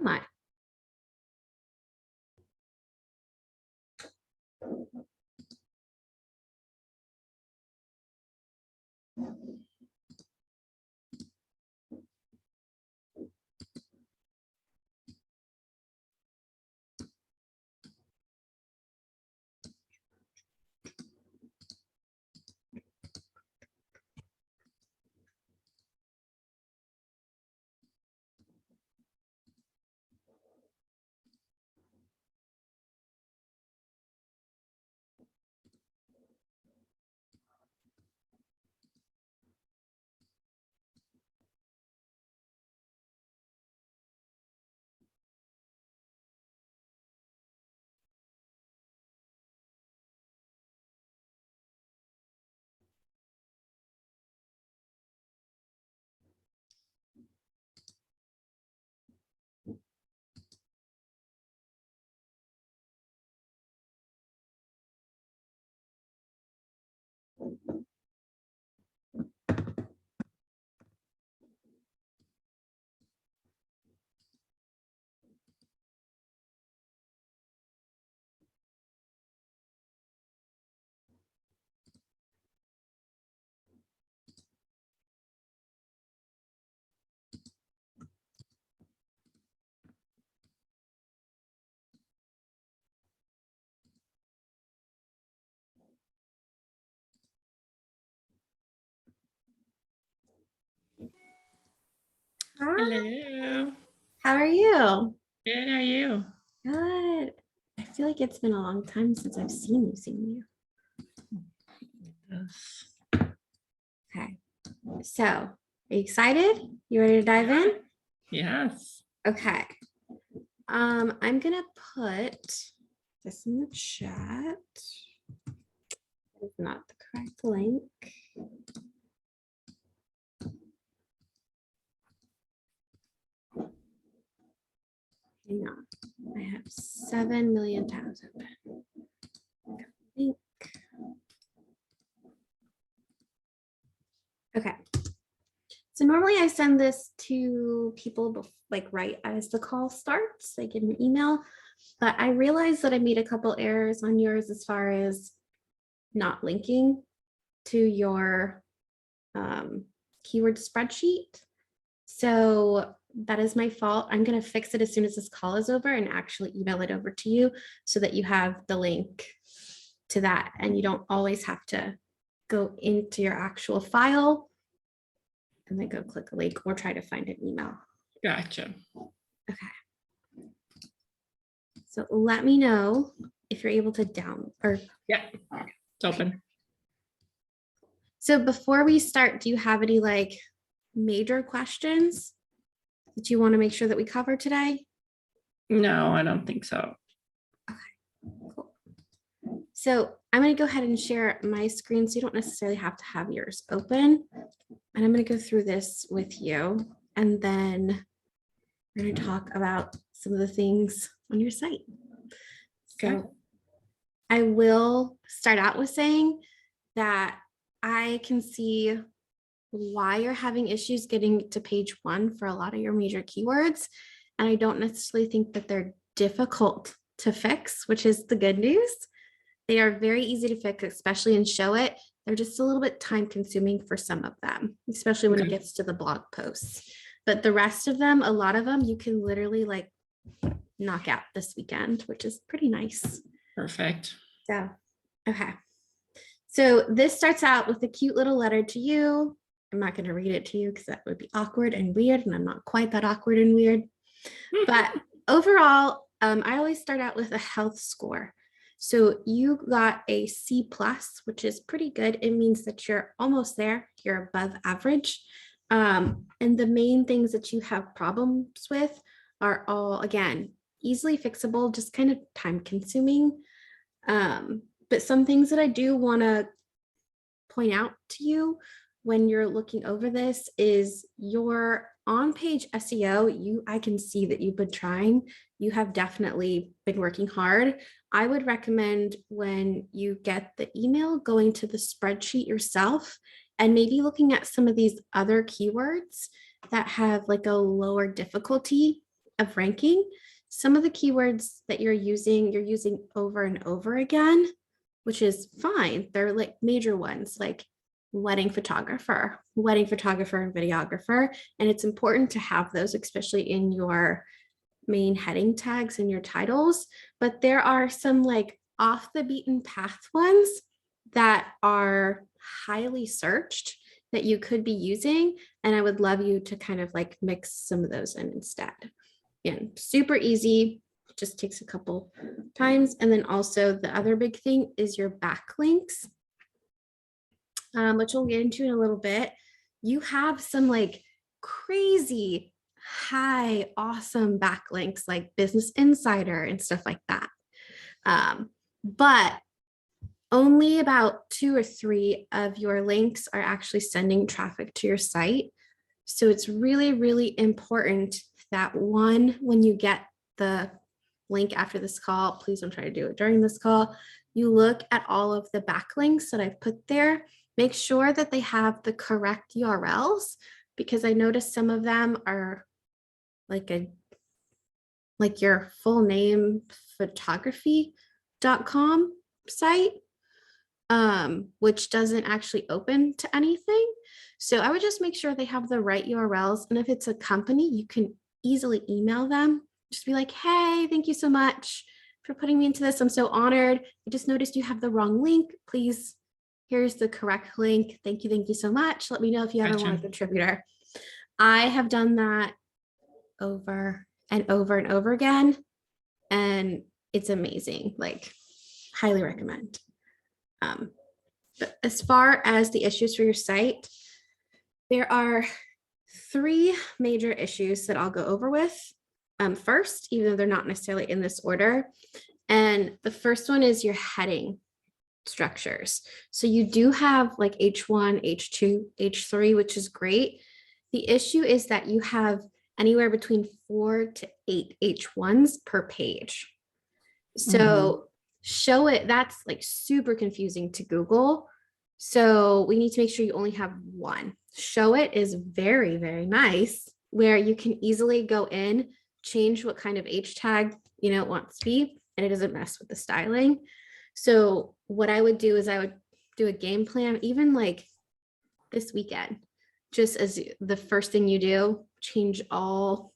much. Hi. Hello. How are you? Good, how are you? Good. I feel like it's been a long time since I've seen you. Yes. Okay. So, are you excited? You ready to dive in? Yes. Okay. I'm gonna put this in the chat. That is not the correct link. Hang on. I have 7 million tabs open. Link. Okay. So normally I send this to people like right as the call starts. They get an email, but I realized that I made a couple errors on yours as far as not linking to your keyword spreadsheet. So that is my fault. I'm going to fix it as soon as this call is over and actually email it over to you so that you have the link to that and you don't always have to go into your actual file and then go click a link or try to find an email. Gotcha. Okay. So let me know if you're able to Yeah, it's open. So before we start, do you have any like major questions that you want to make sure that we cover today? No, I don't think so. Cool. So I'm going to go ahead and share my screen so you don't necessarily have to have yours open. And I'm going to go through this with you. And then we're going to talk about some of the things on your site. Okay. So I will start out with saying that I can see why you're having issues getting to page 1 for a lot of your major keywords. And I don't necessarily think that they're difficult to fix, which is the good news. They are very easy to fix, especially in Show It. They're just a little bit time consuming for some of them, especially when it gets to the blog posts. But the rest of them, a lot of them, you can literally like knock out this weekend, which is pretty nice. Perfect. So, okay. So this starts out with a cute little letter to you. I'm not going to read it to you because that would be awkward and weird, and I'm not quite that awkward and weird. But overall, I always start out with a health score. So you got a C+, which is pretty good. It means that you're almost there. You're above average. And the main things that you have problems with are all, again, easily fixable, just kind of time consuming. But some things that I do want to point out to you when you're looking over this is your on-page SEO. I can see that you've been trying. You have definitely been working hard. I would recommend when you get the email, going to the spreadsheet yourself and maybe looking at some of these other keywords that have like a lower difficulty of ranking, some of the keywords that you're using over and over again, which is fine. They're like major ones like wedding photographer and videographer. And it's important to have those, especially in your main heading tags and your titles. But there are some like off the beaten path ones that are highly searched that you could be using. And I would love you to kind of like mix some of those in instead. Again, super easy, just takes a couple times. And then also the other big thing is your backlinks, which we'll get into in a little bit. You have some like crazy high, awesome backlinks like Business Insider and stuff like that. But only about 2 or 3 of your links are actually sending traffic to your site. So it's really, really important that one, when you get the link after this call, please don't try to do it during this call, you look at all of the backlinks that I've put there, make sure that they have the correct URLs, because I noticed some of them are like your full name photography.com site, which doesn't actually open to anything. So I would just make sure they have the right URLs. And if it's a company, you can easily email them. Just be like, hey, thank you so much for putting me into this. I'm so honored. I just noticed you have the wrong link. Please, here's the correct link. Thank you so much. Let me know if you ever want a contributor. I have done that over and over and over again. And it's amazing. Like, highly recommend. But as far as the issues for your site, there are 3 major issues that I'll go over with first, even though they're not necessarily in this order. And the first one is your heading structures. So you do have like H1, H2, H3, which is great. The issue is that you have anywhere between 4 to 8 H1s per page. So show it, that's like super confusing to Google. So we need to make sure you only have one. Show it is very, very nice, where you can easily go in, change what kind of H tag it wants to be, and it doesn't mess with the styling. So what I would do is I would do a game plan, even like this weekend, just as the first thing you do, change all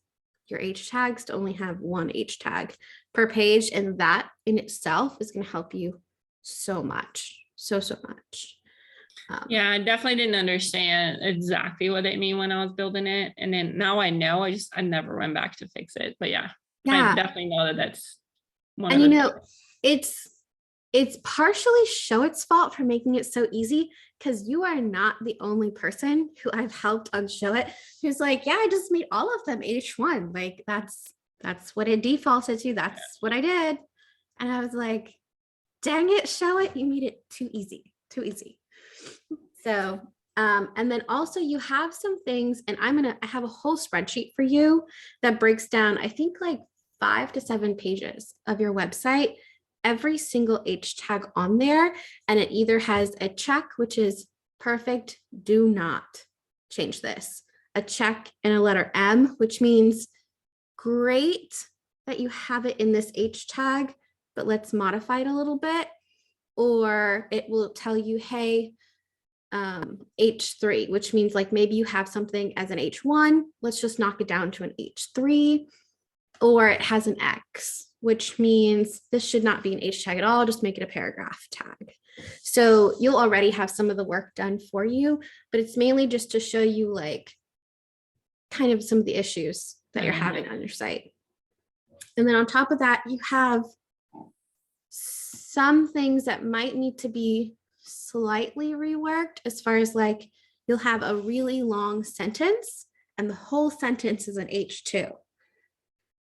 your H tags to only have one H tag per page. And that in itself is going to help you so much, so much. Yeah, I definitely didn't understand exactly what they mean when I was building it. And then now I know, I never went back to fix it. But yeah, I definitely know that that's one of the it's partially Showit's fault for making it so easy, because you are not the only person who I've helped on Showit who's like, yeah, I just made all of them H1. Like that's what it defaulted to. That's what I did. And I was like, dang it, Showit, you made it too easy. So, and then also you have some things, and I have a whole spreadsheet for you that breaks down, I think like 5 to 7 pages of your website, every single H tag on there. And it either has a check, which is perfect, do not change this, a check and a letter M, which means great that you have it in this H tag, but let's modify it a little bit. Or it will tell you, hey, H3, which means like maybe you have something as an H1, let's just knock it down to an H3. Or it has an X, which means this should not be an H tag at all, just make it a paragraph tag. So you'll already have some of the work done for you, but it's mainly just to show you like kind of some of the issues that you're having on your site. And then on top of that, you have some things that might need to be slightly reworked, as far as like you'll have a really long sentence and the whole sentence is an H2.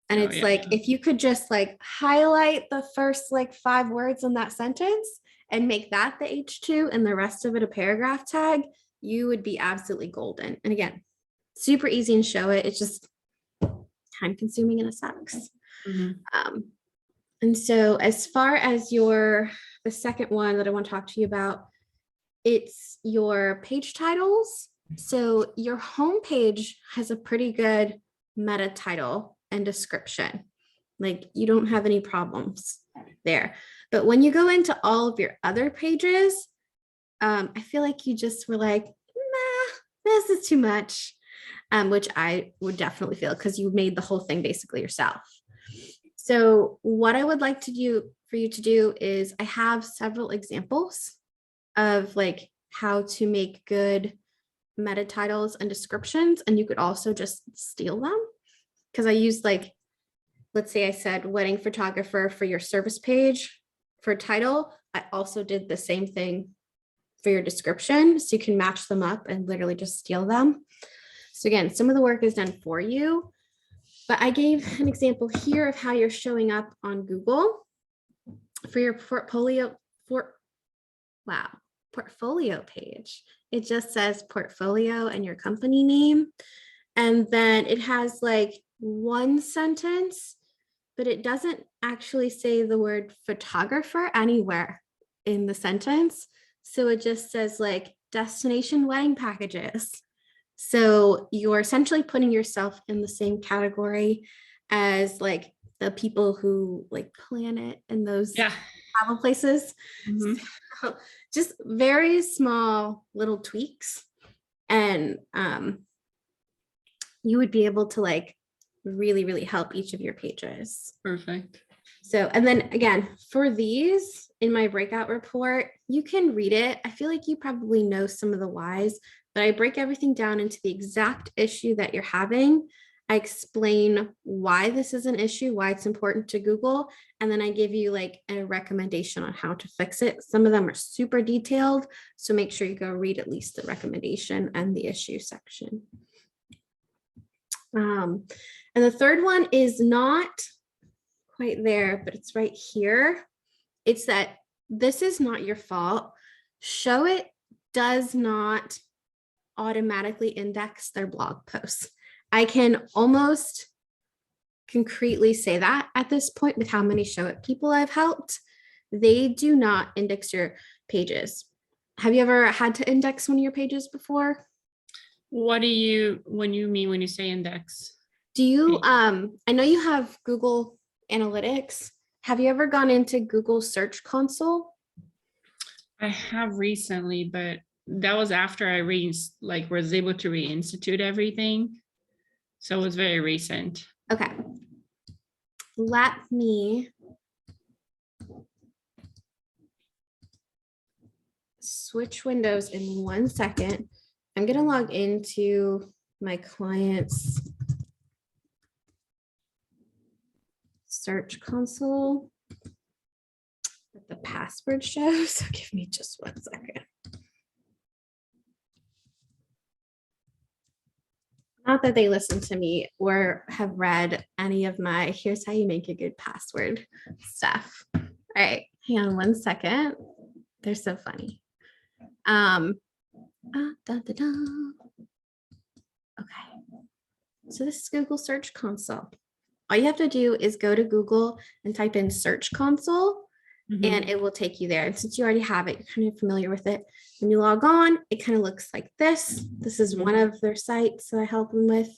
And it's like, if you could just like highlight the first like 5 words in that sentence and make that the H2 and the rest of it a paragraph tag, you would be absolutely golden. And again, super easy and Showit. It's just time consuming and it sucks. And so as far as the second one that I want to talk to you about, it's your page titles. So your homepage has a pretty good meta title, and description. Like you don't have any problems there. But when you go into all of your other pages, I feel like you just were like, nah, this is too much, which I would definitely feel because you made the whole thing basically yourself. So what I would like to do for you to do is I have several examples of like how to make good meta titles and descriptions, and you could also just steal them because I used like, let's say I said wedding photographer for your service page for title. I also did the same thing for your description, so you can match them up and literally just steal them. So again, some of the work is done for you, but I gave an example here of how you're showing up on Google for your portfolio page. It just says portfolio and your company name. And then it has like one sentence, but it doesn't actually say the word photographer anywhere in the sentence. So it just says like destination wedding packages. So you're essentially putting yourself in the same category as like the people who like plan it in those travel places. Mm-hmm. So just very small little tweaks, and you would be able to like really, really help each of your pages. Perfect. So, and then again, for these in my breakout report, you can read it. I feel like you probably know some of the whys, but I break everything down into the exact issue that you're having. I explain why this is an issue, why it's important to Google, and then I give you like a recommendation on how to fix it. Some of them are super detailed, so make sure you go read at least the recommendation and the issue section. And the third one is not quite there, but it's right here. It's that this is not your fault. Show It does not automatically index their blog posts. I can almost concretely say that at this point with how many Show It people I've helped. They do not index your pages. Have you ever had to index one of your pages before? What do you when you say index? Do you I know you have Google Analytics. Have you ever gone into Google Search Console? I have recently, but that was after I was able to reinstitute everything. So it was very recent. Okay. Let me switch windows in 1 second. I'm going to log into my client's Search Console that the password shows. So give me just 1 second. Not that they listen to me or have read any of my here's how you make a good password stuff. All right, hang on 1 second. They're so funny. Okay. So this is Google Search Console. All you have to do is go to Google and type in Search Console, and it will take you there. And since you already have it, you're kind of familiar with it. When you log on, it kind of looks like this. This is one of their sites that I help them with.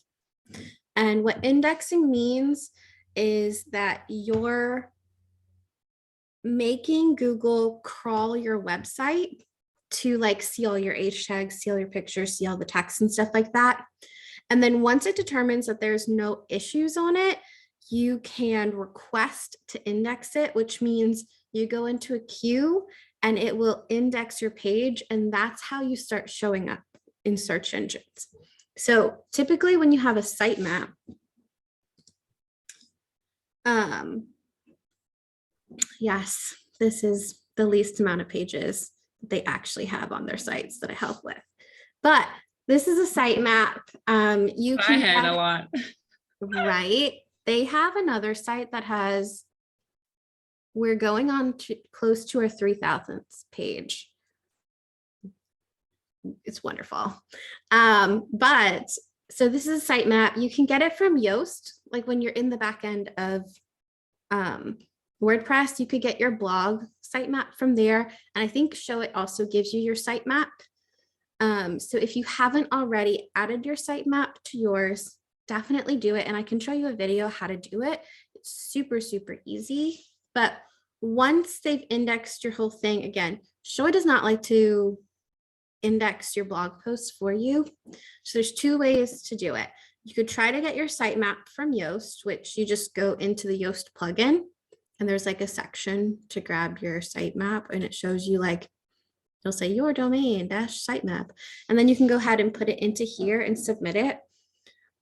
And what indexing means is that you're making Google crawl your website to like see all your H tags, see all your pictures, see all the text and stuff like that. And then once it determines that there's no issues on it, you can request to index it, which means you go into a queue and it will index your page. And that's how you start showing up in search engines. So typically when you have a sitemap, yes, this is the least amount of pages that they actually have on their sites that I help with. But this is a sitemap. You can I had a lot. Right. They have another site that has, we're going on to close to our 3,000th page. It's wonderful. But so this is a sitemap. You can get it from Yoast. Like when you're in the back end of WordPress, you could get your blog sitemap from there. And I think Show It also gives you your sitemap. So if you haven't already added your sitemap to yours, definitely do it. And I can show you a video how to do it. It's super, super easy. But once they've indexed your whole thing, again, Shoei does not like to index your blog posts for you. So there's two ways to do it. You could try to get your sitemap from Yoast, which you just go into the Yoast plugin, and there's like a section to grab your sitemap, and it shows you like, it'll say your domain dash sitemap, and then you can go ahead and put it into here and submit it.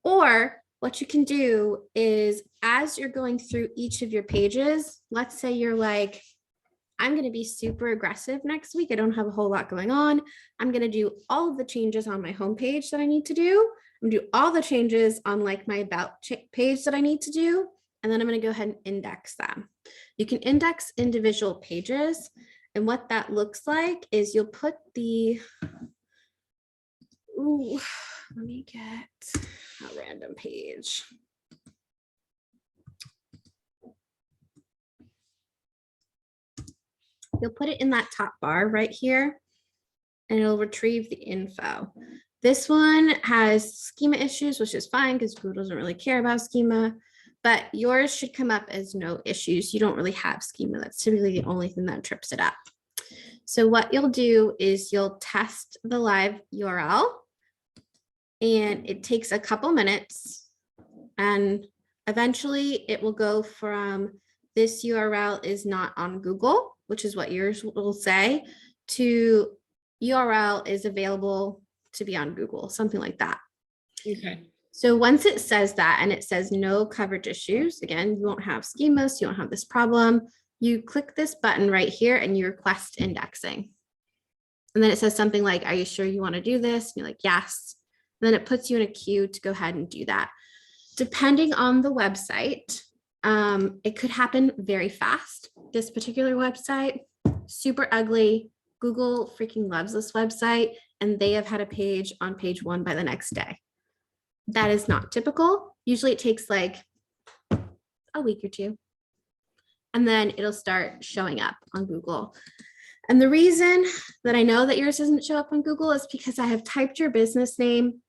Or what you can do is, as you're going through each of your pages, let's say you're like, I'm going to be super aggressive next week. I don't have a whole lot going on. I'm going to do all of the changes on my homepage that I need to do. I'm going to do all the changes on like my about page that I need to do. And then I'm going to go ahead and index them. You can index individual pages. And what that looks like is you'll put the, let me get a random page. You'll put it in that top bar right here, and it'll retrieve the info. This one has schema issues, which is fine because Google doesn't really care about schema, but yours should come up as no issues. You don't really have schema. That's typically the only thing that trips it up. So what you'll do is you'll test the live URL, and it takes a couple minutes, and eventually it will go from this URL is not on Google, which is what yours will say, to URL is available to be on Google, something like that. Okay. So once it says that, and it says no coverage issues, again, you won't have schemas, you don't have this problem, you click this button right here and you request indexing. And then it says something like, are you sure you want to do this? And you're like, yes. And then it puts you in a queue to go ahead and do that. Depending on the website, it could happen very fast. This particular website, super ugly. Google freaking loves this website, and they have had a page on page 1 by the next day. That is not typical. Usually it takes like a week or two, and then it'll start showing up on Google. And the reason that I know that yours doesn't show up on Google is because I have typed your business name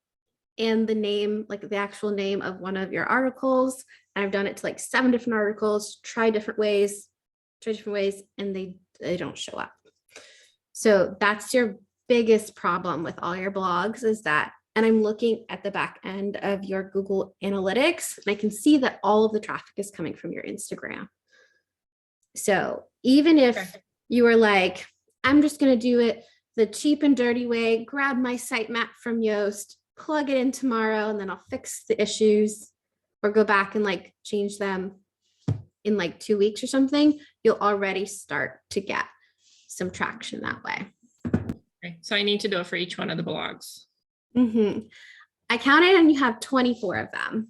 and the name, like the actual name of one of your articles. And I've done it to like 7 different articles, try different ways, and they don't show up. So that's your biggest problem with all your blogs, is that, and I'm looking at the back end of your Google Analytics, and I can see that all of the traffic is coming from your Instagram. So even if you were like, I'm just going to do it the cheap and dirty way, grab my sitemap from Yoast, plug it in tomorrow, and then I'll fix the issues, or go back and like change them in like 2 weeks or something, you'll already start to get some traction that way. Okay. So I need to do it for each one of the blogs. I counted and you have 24 of them.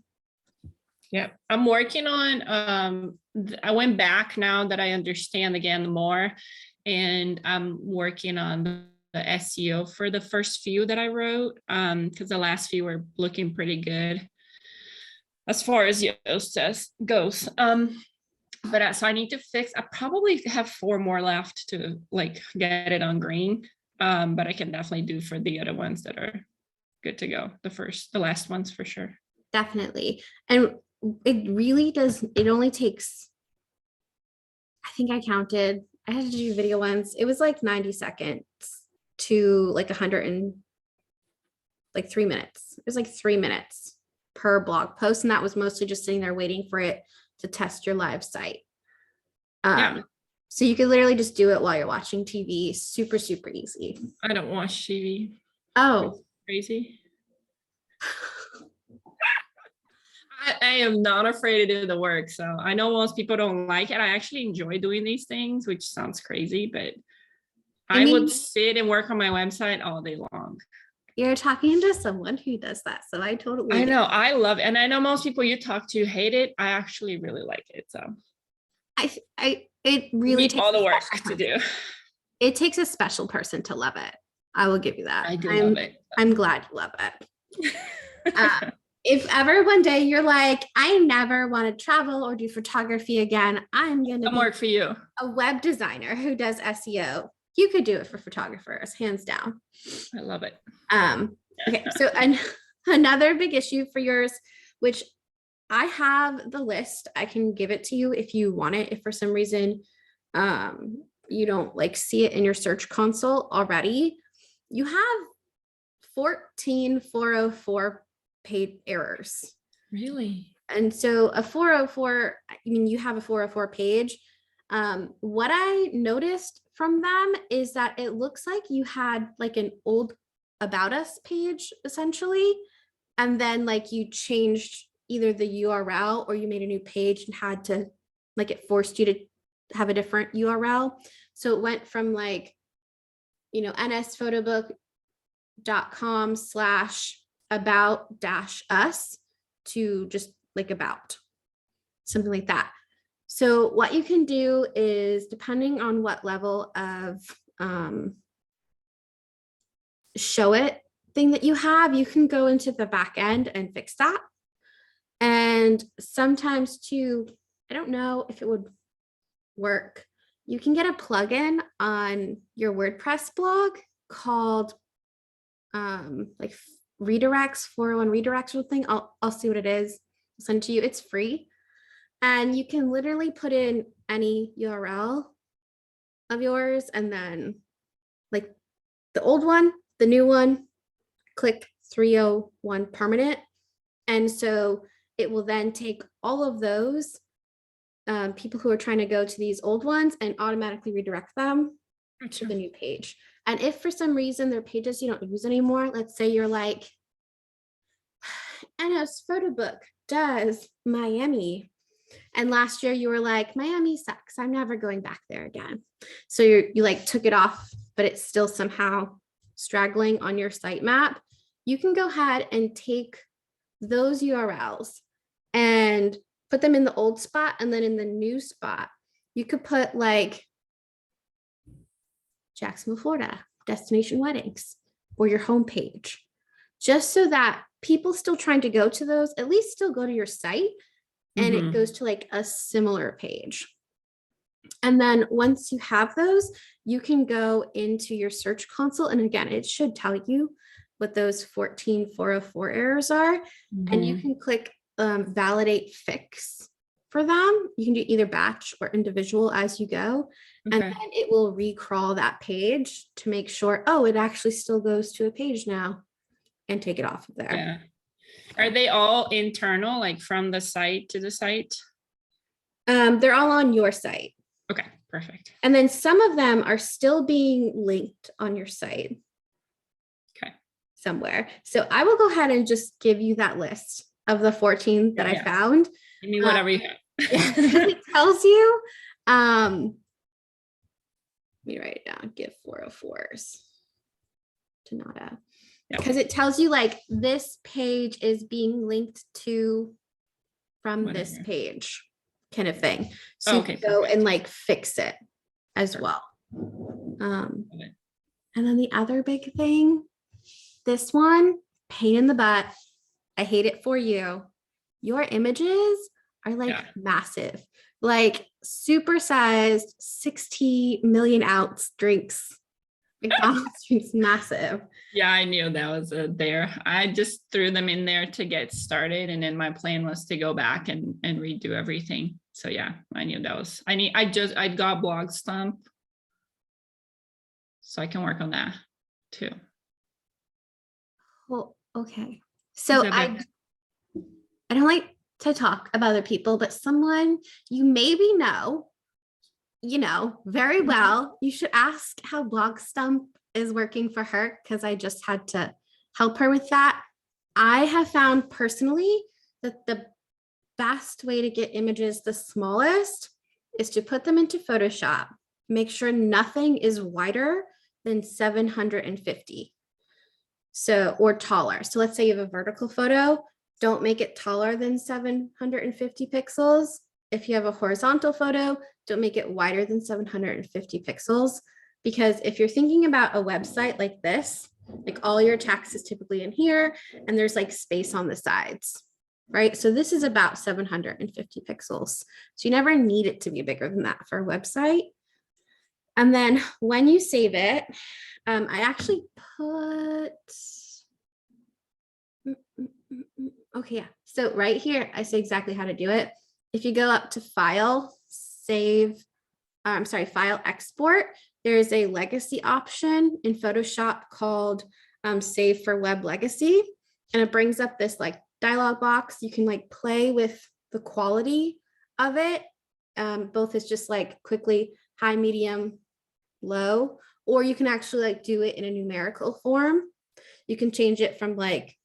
Yeah, I'm working on, I went back now that I understand again more, and I'm working on the SEO for the first few that I wrote, because the last few were looking pretty good as far as Yoast goes. But so I need to fix, I probably have 4 more left to like get it on green. But I can definitely do for the other ones that are good to go. The last ones for sure. Definitely. And it really does, it only takes, I think I counted, I had to do video once. It was like 90 seconds to like 100 and like 3 minutes. It was like 3 minutes per blog post. And that was mostly just sitting there waiting for it to test your live site. Yeah. So you could literally just do it while you're watching TV. Super, super easy. I don't watch TV. Oh, it's crazy. I am not afraid to do the work. So I know most people don't like it. I actually enjoy doing these things, which sounds crazy, but I would sit and work on my website all day long. You're talking to someone who does that. So I totally I know. I love it. And I know most people you talk to hate it. I actually really like it. So it really takes all the work to do. It takes a special person to love it. I will give you that. I do love it. I'm glad you love it. If ever one day you're like, I never want to travel or do photography again, I'm going to work for you. A web designer who does SEO. You could do it for photographers, hands down. I love it. Okay, so another big issue for yours which I have the list. I can give it to you if you want it. If for some reason you don't like see it in your search console already, you have 14 404 page errors. Really? And so a 404, I mean, you have a 404 page. What I noticed from them is that it looks like you had like an old about us page essentially. And then like you changed either the URL or you made a new page and had to, like, it forced you to have a different URL. So it went from like, nsphotobook.com/about-us to just like about, something like that. So what you can do is, depending on what level of show it thing that you have, you can go into the back end and fix that. And sometimes too, I don't know if it would work, you can get a plugin on your WordPress blog called like redirects, 401 redirects or something. I'll see what it is. I'll send it to you. It's free. And you can literally put in any URL of yours and then like the old one, the new one, click 301 permanent. And so it will then take all of those people who are trying to go to these old ones and automatically redirect them to the new page. And if for some reason there are pages you don't use anymore, let's say you're like, NS Photobook does Miami. And last year you were like, Miami sucks, I'm never going back there again. So you like took it off, but it's still somehow straggling on your sitemap. You can go ahead and take those URLs and put them in the old spot, and then in the new spot, you could put like Jacksonville, Florida, destination weddings, or your homepage, just so that people still trying to go to those at least still go to your site and it goes to like a similar page. And then once you have those, you can go into your search console. And again, it should tell you what those 14 404 errors are. And you can click validate fix for them. You can do either batch or individual as you go. And then it will recrawl that page to make sure, oh, it actually still goes to a page now, and take it off of there. Yeah. Are they all internal, like from the site to the site? They're all on your site. Okay, perfect. And then some of them are still being linked on your site. Okay. Somewhere. So I will go ahead and just give you that list of the 14 that I found. Give me whatever you have. It tells you, let me write it down, give 404s to Nada. Because it tells you like this page is being linked to from this page kind of thing. So you can go and like fix it as well. And then the other big thing, this one, pain in the butt. I hate it for you. Your images are like massive, like super-sized 60 million ounce drinks. McDonald's drinks, massive. Yeah, I knew that was there. I just threw them in there to get started, and then my plan was to go back and redo everything. So yeah, I knew that was. I got blog stump, so I can work on that too. Well, okay. So I don't like to talk about other people, but someone you maybe know, very well, you should ask how blog stump is working for her, because I just had to help her with that. I have found personally that the best way to get images the smallest is to put them into Photoshop. Make sure nothing is wider than 750. So, or taller. So let's say you have a vertical photo, don't make it taller than 750 pixels. If you have a horizontal photo, don't make it wider than 750 pixels. Because if you're thinking about a website like this, like all your text is typically in here and there's like space on the sides, right? So this is about 750 pixels. So you never need it to be bigger than that for a website. And then when you save it, I actually put, okay, yeah, So right here, I say exactly how to do it. If you go up to file, file export, there's a legacy option in Photoshop called save for web legacy. And it brings up this like dialog box. You can like play with the quality of it. Both is just like quickly high, medium, low, or you can actually like do it in a numerical form. You can change it from like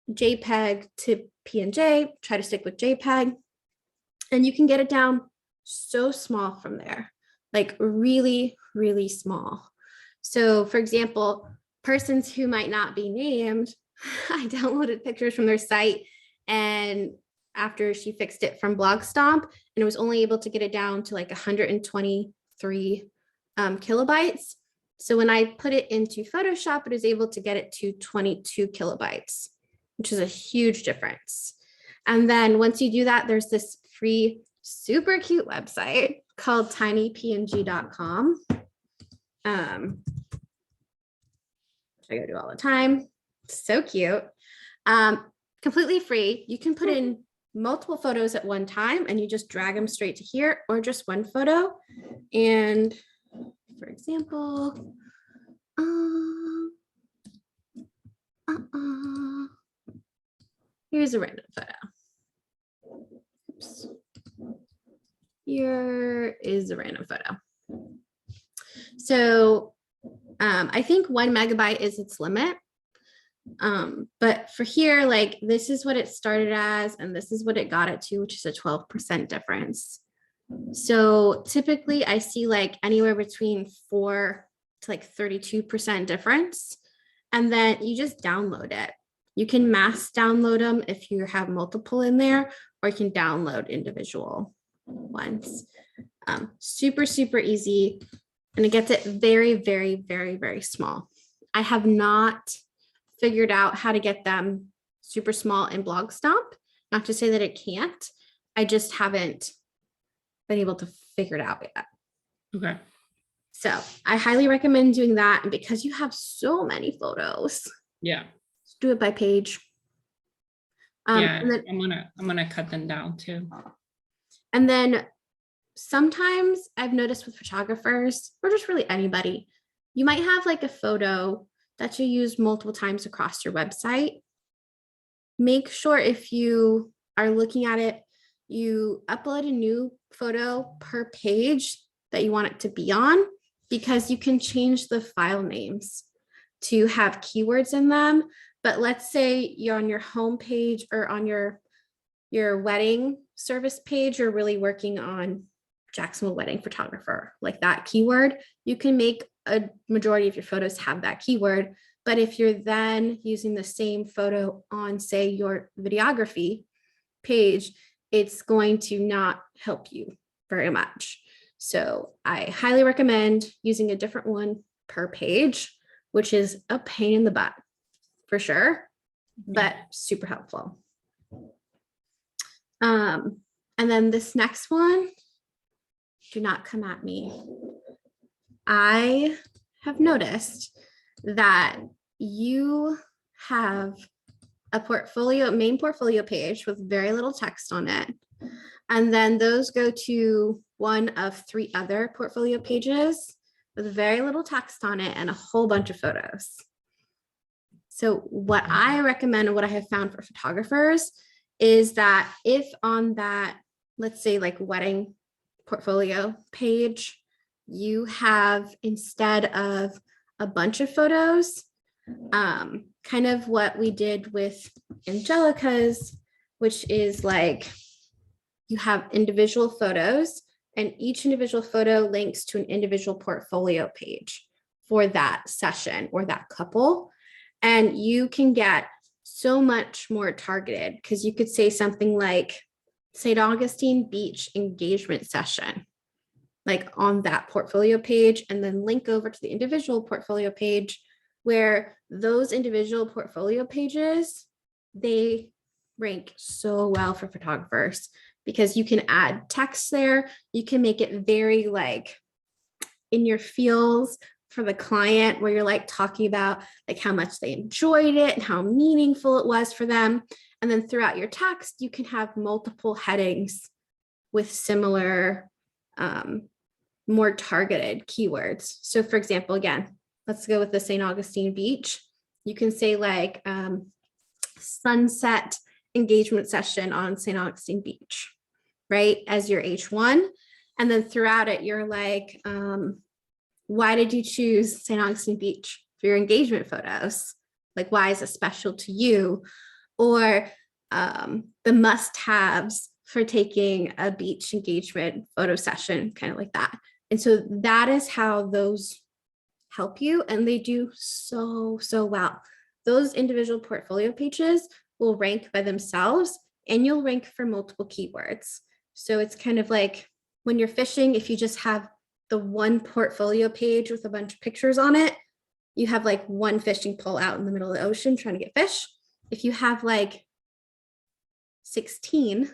JPEG to PNG, try to stick with JPEG, and you can get it down so small from there, like really, really small. So for example, persons who might not be named, I downloaded pictures from their site, and after she fixed it from Blogstomp, and it was only able to get it down to like 123 kilobytes. So when I put it into Photoshop, it was able to get it to 22 kilobytes, which is a huge difference. And then once you do that, there's this free, super cute website called tinypng.com. Which I go to all the time. So cute. Completely free. You can put in multiple photos at one time and you just drag them straight to here, or just one photo. And for example, here's a random photo. Oops. Here is a random photo. So I think 1 megabyte is its limit. But for here, like this is what it started as, and this is what it got it to, which is a 12% difference. So typically I see like anywhere between 4 to like 32% difference. And then you just download it. You can mass download them if you have multiple in there, or you can download individual ones. Super, super easy. And it gets it very, very, very, very small. I have not figured out how to get them super small in Blogstomp. Not to say that it can't. I just haven't been able to figure it out yet. Okay. So I highly recommend doing that. And because you have so many photos, Yeah. do it by page. Yeah. And then, I'm gonna cut them down too. and then sometimes I've noticed with photographers, or just really anybody, you might have like a photo that you use multiple times across your website. Make sure if you are looking at it, you upload a new photo per page that you want it to be on, because you can change the file names to have keywords in them. But let's say you're on your home page or on your wedding service page, you're really working on Jacksonville wedding photographer, like that keyword. You can make a majority of your photos have that keyword. But if you're then using the same photo on, say, your videography page, it's going to not help you very much. So I highly recommend using a different one per page, which is a pain in the butt for sure, but super helpful. And then this next one, do not come at me. I have noticed that you have a main portfolio page with very little text on it. And then those go to one of 3 other portfolio pages with very little text on it and a whole bunch of photos. So what I recommend and what I have found for photographers is that if on that, let's say like wedding portfolio page, you have, instead of a bunch of photos, kind of what we did with Angelica's, which is like you have individual photos, and each individual photo links to an individual portfolio page for that session or that couple. And you can get so much more targeted, because you could say something like St. Augustine Beach engagement session, like on that portfolio page, and then link over to the individual portfolio page, where those individual portfolio pages, they rank so well for photographers, because you can add text there. You can make it very like in your feels, for the client where you're like talking about like how much they enjoyed it and how meaningful it was for them. And then throughout your text, you can have multiple headings with similar, more targeted keywords. So for example, again, let's go with the St. Augustine Beach. You can say like sunset engagement session on St. Augustine Beach, right? As your H1. And then throughout it, you're like, why did you choose St. Augustine Beach for your engagement photos? Like, why is it special to you? Or the must-haves for taking a beach engagement photo session, kind of like that. And so that is how those help you. And they do so well. Those individual portfolio pages will rank by themselves and you'll rank for multiple keywords. So it's kind of like when you're fishing, if you just have the one portfolio page with a bunch of pictures on it, you have like one fishing pole out in the middle of the ocean trying to get fish. If you have like 16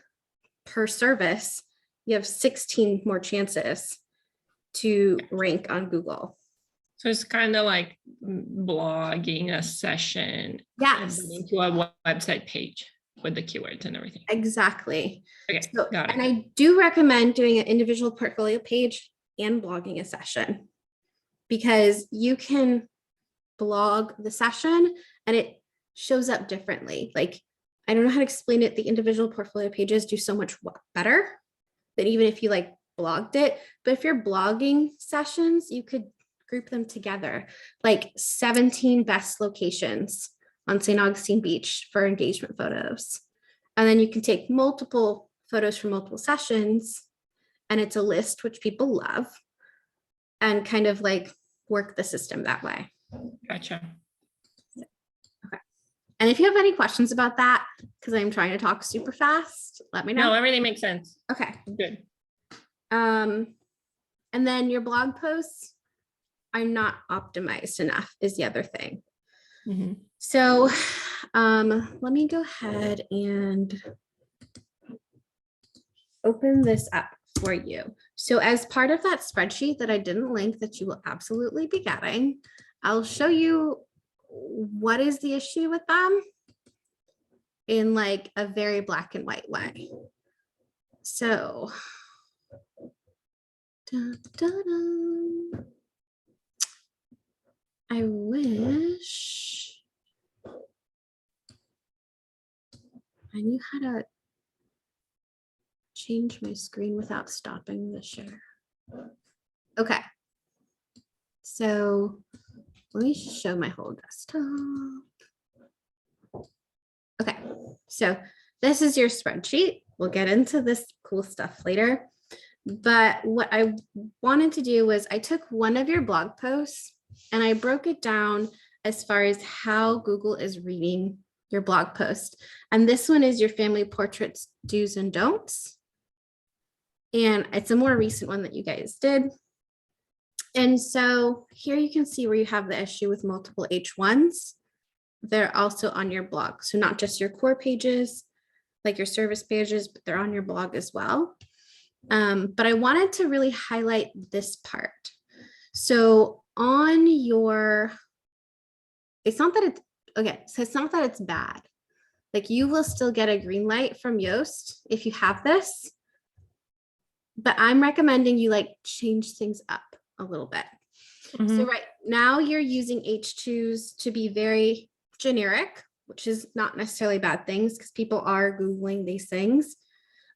per service, you have 16 more chances to rank on Google. So it's kind of like blogging a session. Yes. Into a website page with the keywords and everything. Exactly. Okay, So, got it. and I do recommend doing an individual portfolio page and blogging a session because you can blog the session and it shows up differently. Like, I don't know how to explain it. The individual portfolio pages do so much better than even if you like blogged it. But if you're blogging sessions, you could group them together, like 17 best locations on St. Augustine Beach for engagement photos. And then you can take multiple photos from multiple sessions and it's a list, which people love, and kind of like work the system that way. Gotcha. Okay. And if you have any questions about that, because I'm trying to talk super fast, let me know. No, everything makes sense. Okay. Good. And then your blog posts, I'm not optimized enough is the other thing. Mm-hmm. So let me go ahead and open this up for you. So as part of that spreadsheet that I didn't link that you will absolutely be getting, I'll show you what is the issue with them in like a very black and white way. So I wish I knew how to change my screen without stopping the share. Okay. So let me show my whole desktop. Okay. So this is your spreadsheet. We'll get into this cool stuff later. But what I wanted to do was I took one of your blog posts and I broke it down as far as how Google is reading your blog post. And this one is your family portraits do's and don'ts. And it's a more recent one that you guys did. And so here you can see where you have the issue with multiple H1s. They're also on your blog. So not just your core pages, like your service pages, but they're on your blog as well. But I wanted to really highlight this part. So on your, it's not that it's, okay, so it's not that it's bad. Like you will still get a green light from Yoast if you have this, but I'm recommending you like change things up a little bit. Mm-hmm. So right now you're using H2s to be very generic, which is not necessarily bad things because people are Googling these things.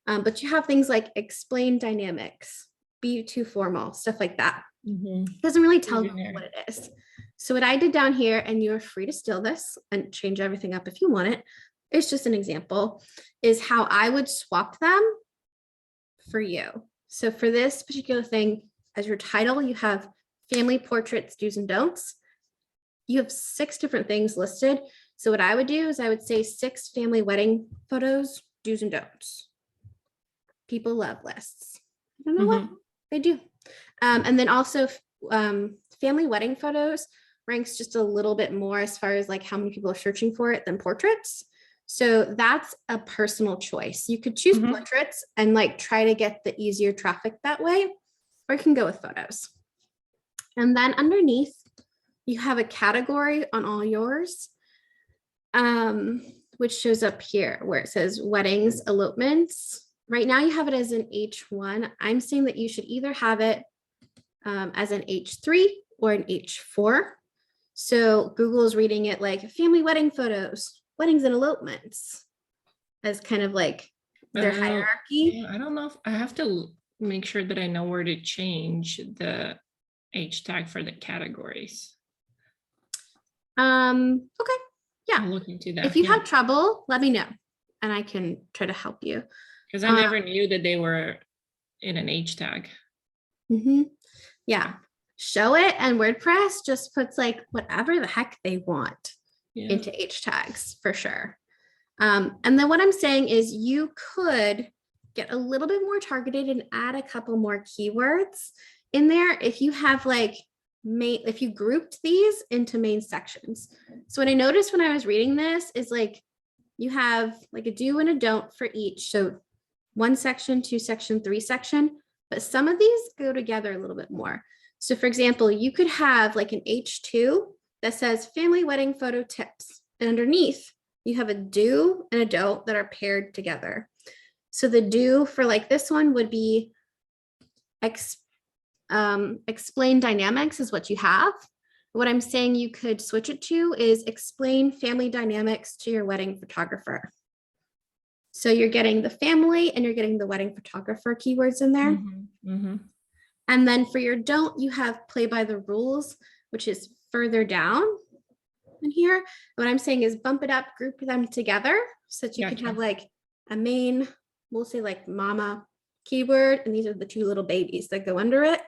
But you have things like explain dynamics, be too formal, stuff like that. Mm-hmm. It doesn't really tell you what it is. So what I did down here, and you're free to steal this and change everything up if you want it, it's just an example, is how I would swap them for you. So for this particular thing, as your title, you have family portraits, do's and don'ts. You have 6 different things listed. So what I would do is I would say 6 family wedding photos, do's and don'ts. People love lists. I don't know what they do. And then also family wedding photos ranks just a little bit more as far as like how many people are searching for it than portraits. So that's a personal choice. You could choose portraits and like try to get the easier traffic that way, or you can go with photos. And then underneath, you have a category on all yours, which shows up here where it says weddings, elopements. Right now you have it as an H1. I'm saying that you should either have it as an H3 or an H4. So Google is reading it like family wedding photos, weddings and elopements as kind of like their hierarchy. I don't know if I have to make sure that I know where to change the H tag for the categories. Okay. Yeah. I'll look into that. If you have trouble, let me know and I can try to help you. Because I never knew that they were in an H tag. Yeah. Show it, and WordPress just puts like whatever the heck they want into H tags for sure. And then what I'm saying is you could get a little bit more targeted and add a couple more keywords in there if you have like if you grouped these into main sections. So what I noticed when I was reading this is like you have like a do and a don't for each. So 1 section, 2 section, 3 section, but some of these go together a little bit more. So for example, you could have like an H2 that says family wedding photo tips, and underneath you have a do and a don't that are paired together. So the do for like this one would be explain dynamics is what you have. What I'm saying you could switch it to is explain family dynamics to your wedding photographer. So you're getting the family and you're getting the wedding photographer keywords in there. And then for your don't, you have play by the rules, which is further down in here. What I'm saying is bump it up, group them together so that you can have like a main, we'll say like mama keyword, and these are the 2 little babies that go under it.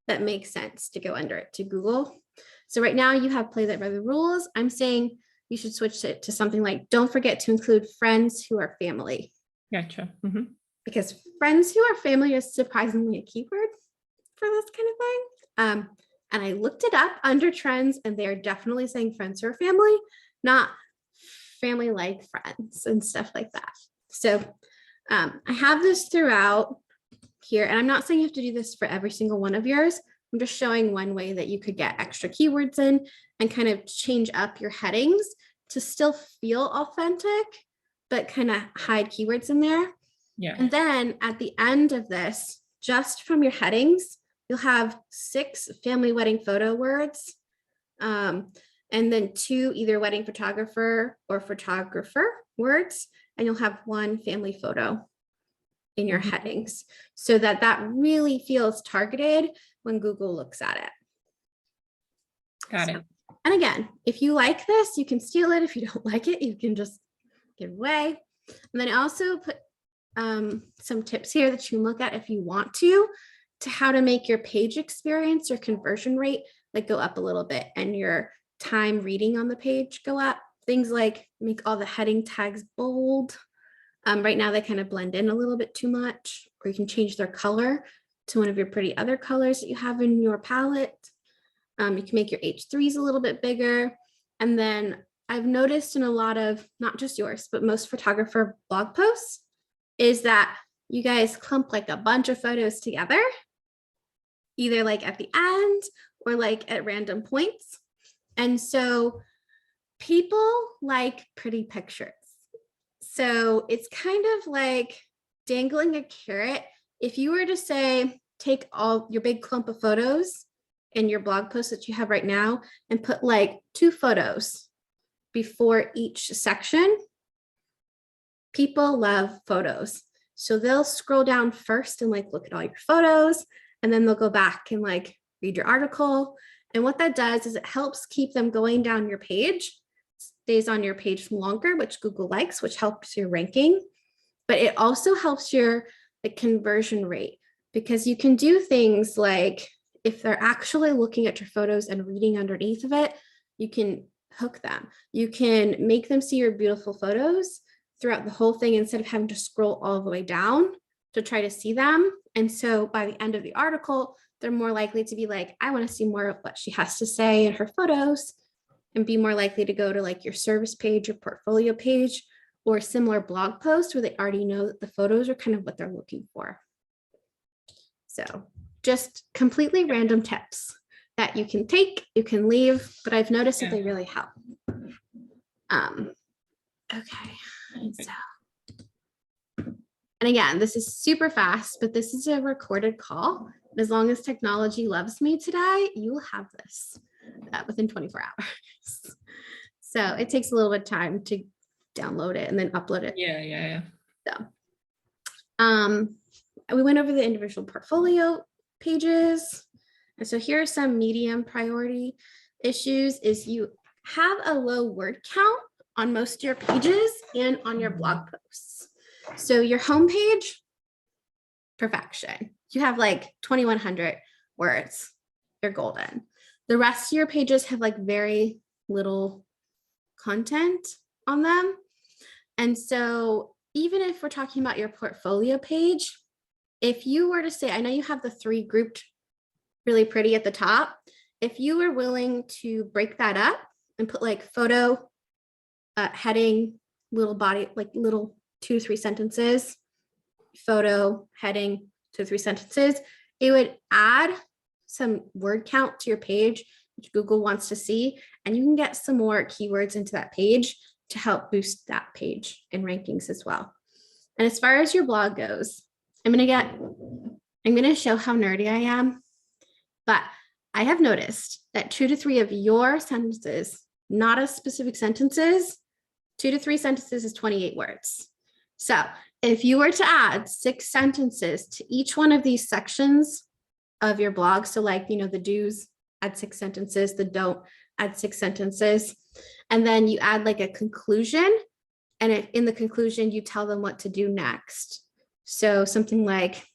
That makes sense to go under it to Google. So right now you have play that by the rules. I'm saying you should switch it to something like, don't forget to include friends who are family. Gotcha. Because friends who are family is surprisingly a keyword for this kind of thing. And I looked it up under trends, and they're definitely saying friends who are family, not family like friends and stuff like that. So I have this throughout here, and I'm not saying you have to do this for every single one of yours. I'm just showing one way that you could get extra keywords in and kind of change up your headings to still feel authentic, but kind of hide keywords in there. Yeah. And then at the end of this, just from your headings, you'll have 6 family wedding photo words, and then 2 either wedding photographer or photographer words, and you'll have 1 family photo in your headings so that that really feels targeted when Google looks at it. Got it. And again, if you like this, you can steal it. If you don't like it, you can just give it away. And then I also put some tips here that you can look at if you want to how to make your page experience or conversion rate like go up a little bit and your time reading on the page go up. Things like make all the heading tags bold. Right now they kind of blend in a little bit too much, or you can change their color to one of your pretty other colors that you have in your palette. You can make your H3s a little bit bigger. And then I've noticed in a lot of, not just yours, but most photographer blog posts is that you guys clump like a bunch of photos together, either like at the end or like at random points. And so people like pretty pictures. So it's kind of like dangling a carrot. If you were to say, take all your big clump of photos in your blog post that you have right now and put like 2 photos before each section, people love photos. So they'll scroll down first and like look at all your photos, and then they'll go back and like read your article. And what that does is it helps keep them going down your page, stays on your page longer, which Google likes, which helps your ranking. But it also helps your conversion rate, because you can do things like if they're actually looking at your photos and reading underneath of it, you can hook them. You can make them see your beautiful photos throughout the whole thing instead of having to scroll all the way down to try to see them. And so by the end of the article, they're more likely to be like, I want to see more of what she has to say in her photos, and be more likely to go to like your service page or portfolio page or similar blog posts where they already know that the photos are kind of what they're looking for. So just completely random tips that you can take, you can leave, but I've noticed that Yeah. they really help. Okay. And so, and again, this is super fast, but this is a recorded call. As long as technology loves me today, you will have this within 24 hours. So it takes a little bit of time to download it and then upload it. Yeah. So, we went over the individual portfolio pages. And so here are some medium priority issues is you have a low word count on most of your pages and on your blog posts. So your homepage, perfection. You have like 2,100 words. You're golden. The rest of your pages have like very little content on them. And so even if we're talking about your portfolio page, if you were to say, I know you have the 3 grouped really pretty at the top. If you were willing to break that up and put like photo, heading, little body, like little 2 to 3 sentences, photo, heading, 2 to 3 sentences, it would add some word count to your page, which Google wants to see, and you can get some more keywords into that page to help boost that page in rankings as well. And as far as your blog goes, I'm going to show how nerdy I am, but I have noticed that 2 to 3 of your sentences, not as specific sentences, 2 to 3 sentences is 28 words. So if you were to add 6 sentences to each one of these sections of your blog, so like, you know, the do's, add 6 sentences, the don't, add 6 sentences, and then you add like a conclusion, and in the conclusion, you tell them what to do next. So something like,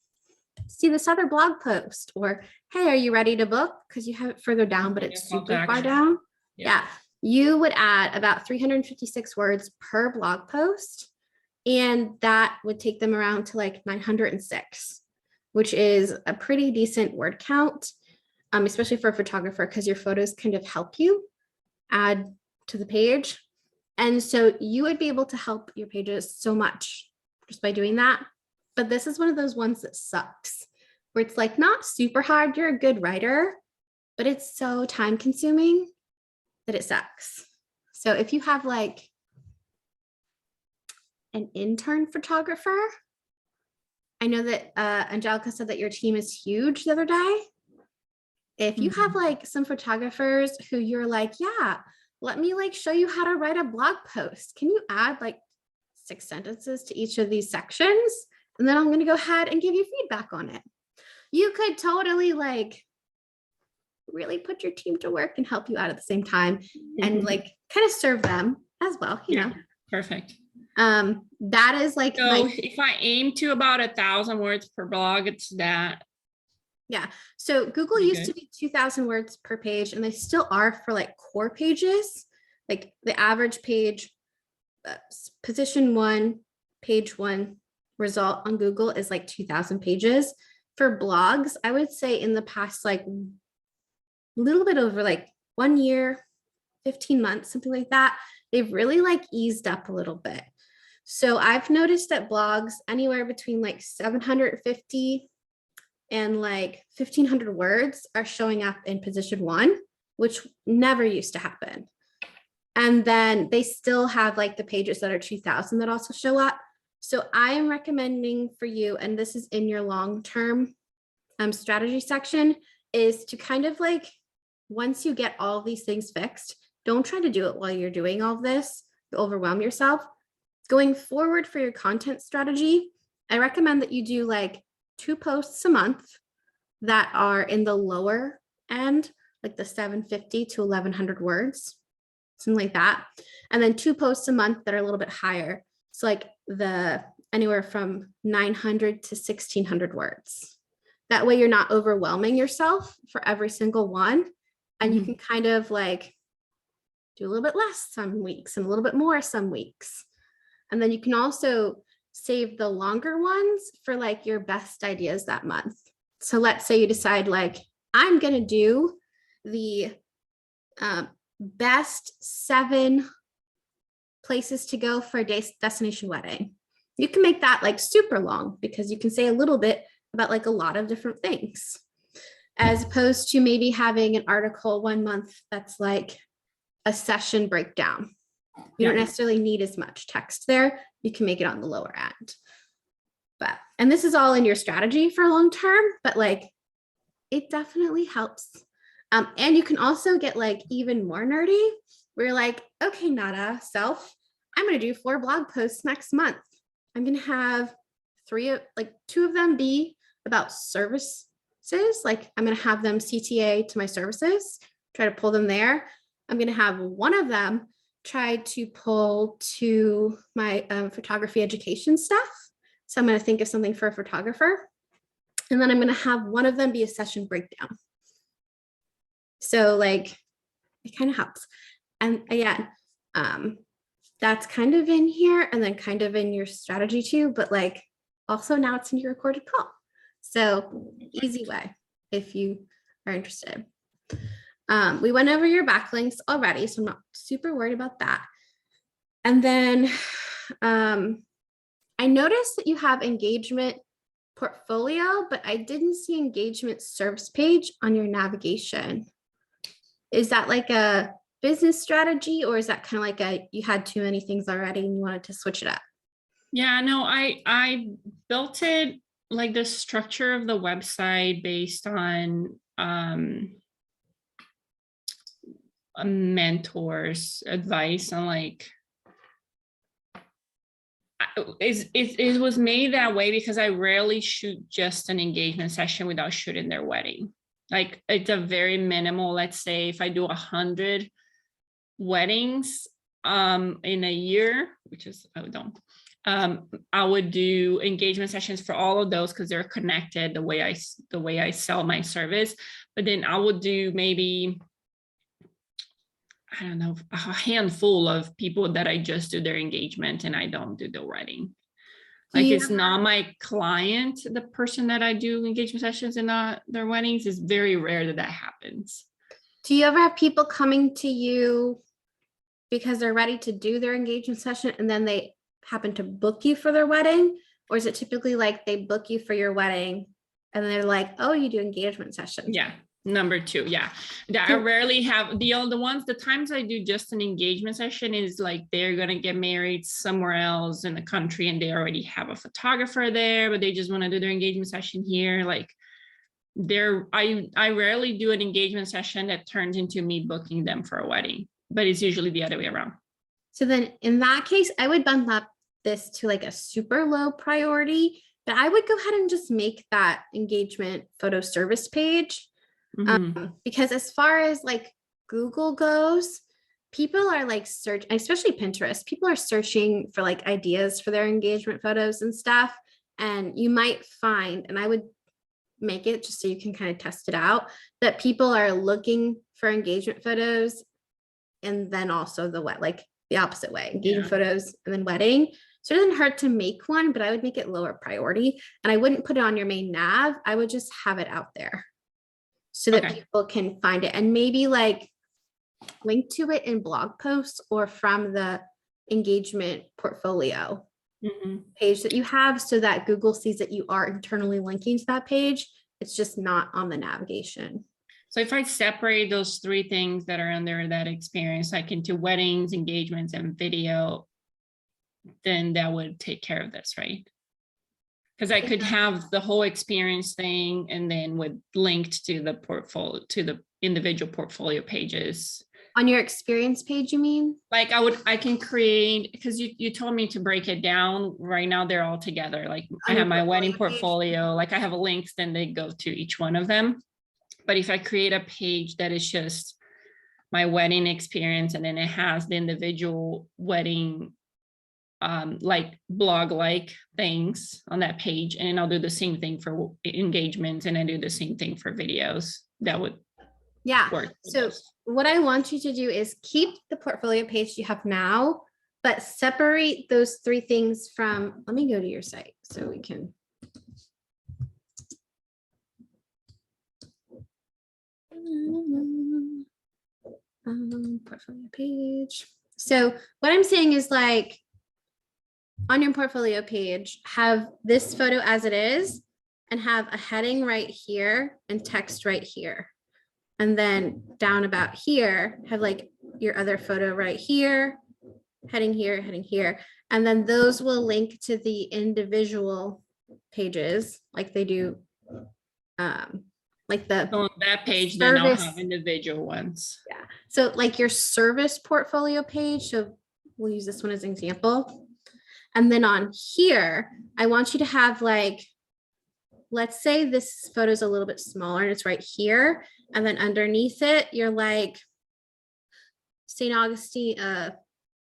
see this other blog post, or hey, are you ready to book? Because you have it further down, but it's super far down. Yeah. You would add about 356 words per blog post, and that would take them around to like 906, which is a pretty decent word count, especially for a photographer, because your photos kind of help you add to the page. And so you would be able to help your pages so much just by doing that. But this is one of those ones that sucks, where it's like not super hard. You're a good writer, but it's so time consuming that it sucks. So if you have like an intern photographer, I know that Angelica said that your team is huge the other day. If you have like some photographers who you're like, yeah, let me like show you how to write a blog post. Can you add like 6 sentences to each of these sections? And then I'm going to go ahead and give you feedback on it. You could totally like really put your team to work and help you out at the same time and like kind of serve them as well, you know. Perfect. That is like, so if I aim to about 1,000 words per blog, it's that. Yeah. So Google used to be 2,000 words per page, and they still are for like core pages. Like the average page, position 1, page 1 result on Google is like 2,000 pages. For blogs, I would say in the past, like a little bit over like 1 year, 15 months, something like that, they've really like eased up a little bit. So I've noticed that blogs anywhere between like 750 and like 1,500 words are showing up in position 1, which never used to happen. And then they still have like the pages that are 2,000 that also show up. So I am recommending for you, and this is in your long-term strategy section, is to kind of like, once you get all of these things fixed, don't try to do it while you're doing all of this, you'll overwhelm yourself. Going forward for your content strategy, I recommend that you do like 2 posts a month that are in the lower end, like the 750 to 1,100 words, something like that. And then 2 posts a month that are a little bit higher. So like the anywhere from 900 to 1,600 words. That way you're not overwhelming yourself for every single one. And you can kind of like do a little bit less some weeks and a little bit more some weeks. And then you can also save the longer ones for like your best ideas that month. So let's say you decide like, I'm going to do the best 7 places to go for a destination wedding. You can make that like super long because you can say a little bit about like a lot of different things. as opposed to maybe having an article 1 month that's like a session breakdown. You don't necessarily need as much text there. You can make it on the lower end. But, and this is all in your strategy for long term, but like it definitely helps. And you can also get like even more nerdy where you're like, okay, Nada, self, I'm going to do 4 blog posts next month. I'm going to have 2 of them be about services. Like I'm going to have them CTA to my services, try to pull them there. I'm going to have one of them try to pull to my photography education stuff. So I'm going to think of something for a photographer. And then I'm going to have one of them be a session breakdown. So like it kind of helps. And again, that's kind of in here and then kind of in your strategy too, but like also now it's in your recorded call. So easy way if you are interested. We went over your backlinks already, so I'm not super worried about that. And then I noticed that you have engagement portfolio, but I didn't see engagement service page on your navigation. Is that like a business strategy, or is that kind of like you had too many things already and you wanted to switch it up? Yeah, no, I built it like the structure of the website based on a mentor's advice on like it was made that way because I rarely shoot just an engagement session without shooting their wedding. Like it's a very minimal, let's say if I do 100 weddings in a year, which is I would do engagement sessions for all of those because they're connected the way I sell my service. But then I would do maybe, I don't know, a handful of people that I just do their engagement and I don't do the wedding. Like it's not my client, the person that I do engagement sessions in their weddings. Is very rare that happens. Do you ever have people coming to you because they're ready to do their engagement session and then they happen to book you for their wedding? Or is it typically like they book you for your wedding and then they're like, oh, you do engagement sessions? Yeah. Number 2. Yeah. I rarely have the times I do just an engagement session is like they're going to get married somewhere else in the country and they already have a photographer there, but they just want to do their engagement session here. Like I rarely do an engagement session that turns into me booking them for a wedding, but it's usually the other way around. So then in that case, I would bump up this to like a super low priority, but I would go ahead and just make that engagement photo service page. Because as far as like Google goes, people are like searching, especially Pinterest, people are searching for like ideas for their engagement photos and stuff. And you might find, and I would make it just so you can kind of test it out, that people are looking for engagement photos and then also like the opposite way, engagement photos and then wedding. So it doesn't hurt to make one, but I would make it lower priority and I wouldn't put it on your main nav. I would just have it out there so that people can find it and maybe like link to it in blog posts or from the engagement portfolio page that you have so that Google sees that you are internally linking to that page. It's just not on the navigation. So if I separate those 3 things that are under that experience, like into weddings, engagements, and video, then that would take care of this, right? Because I could have the whole experience thing and then would linked to the portfolio, to the individual portfolio pages. On your experience page, you mean? Like I can create, because you told me to break it down. Right now they're all together. Like I have my wedding portfolio, like I have links, then they go to each one of them. But if I create a page that is just my wedding experience and then it has the individual wedding like blog like things on that page, and I'll do the same thing for engagements and I do the same thing for videos, that would work. So what I want you to do is keep the portfolio page you have now, but separate those 3 things from, let me go to your site so we can. Portfolio page. So what I'm saying is like on your portfolio page, have this photo as it is, and have a heading right here and text right here. And then down about here, have like your other photo right here, heading here, heading here. And then those will link to the individual pages like they do, like the So on that page, then I'll service. have individual ones. Yeah. So like your service portfolio page. So we'll use this one as an example. And then on here, I want you to have like, let's say this photo is a little bit smaller and it's right here. And then underneath it, you're like St. Augustine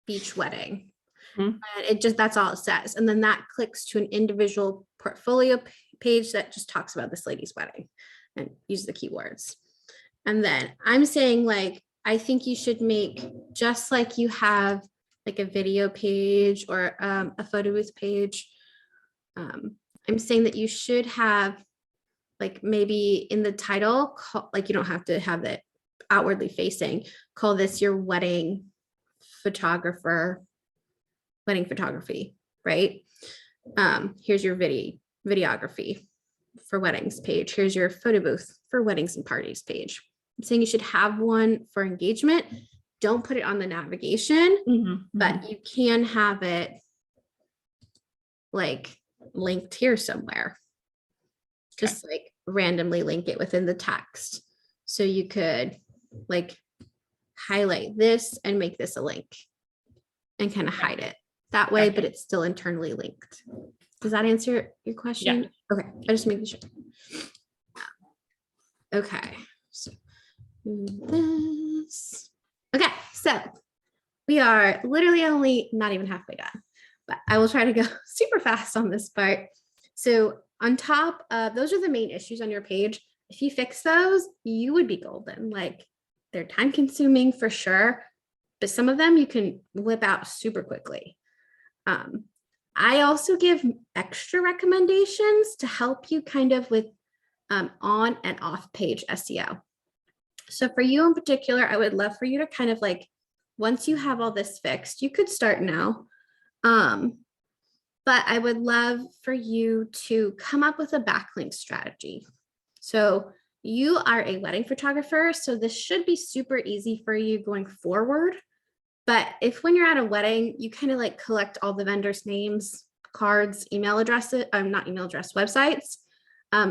beach wedding. Mhm. And it just, that's all it says. And then that clicks to an individual portfolio page that just talks about this lady's wedding and use the keywords. And then I'm saying like, I think you should make just like you have like a video page or a photo booth page. I'm saying that you should have like maybe in the title, like you don't have to have it outwardly facing, call this your wedding photography, right? Here's your videography for weddings page. Here's your photo booth for weddings and parties page. I'm saying you should have one for engagement. Don't put it on the navigation, but you can have it like linked here somewhere. Just like randomly link it within the text. So you could like highlight this and make this a link and kind of hide it that way, but it's still internally linked. Does that answer your question? Yeah. Okay, I just making sure. Okay, so this. Okay, so we are literally only not even halfway done, but I will try to go super fast on this part. So on top of those are the main issues on your page. If you fix those, you would be golden. Like they're time consuming for sure, but some of them you can whip out super quickly. I also give extra recommendations to help you kind of with on and off page SEO. So for you in particular, I would love for you to kind of like, once you have all this fixed, you could start now. But I would love for you to come up with a backlink strategy. So you are a wedding photographer, so this should be super easy for you going forward. But if when you're at a wedding, you kind of like collect all the vendors' names, cards, email addresses, not email address, websites,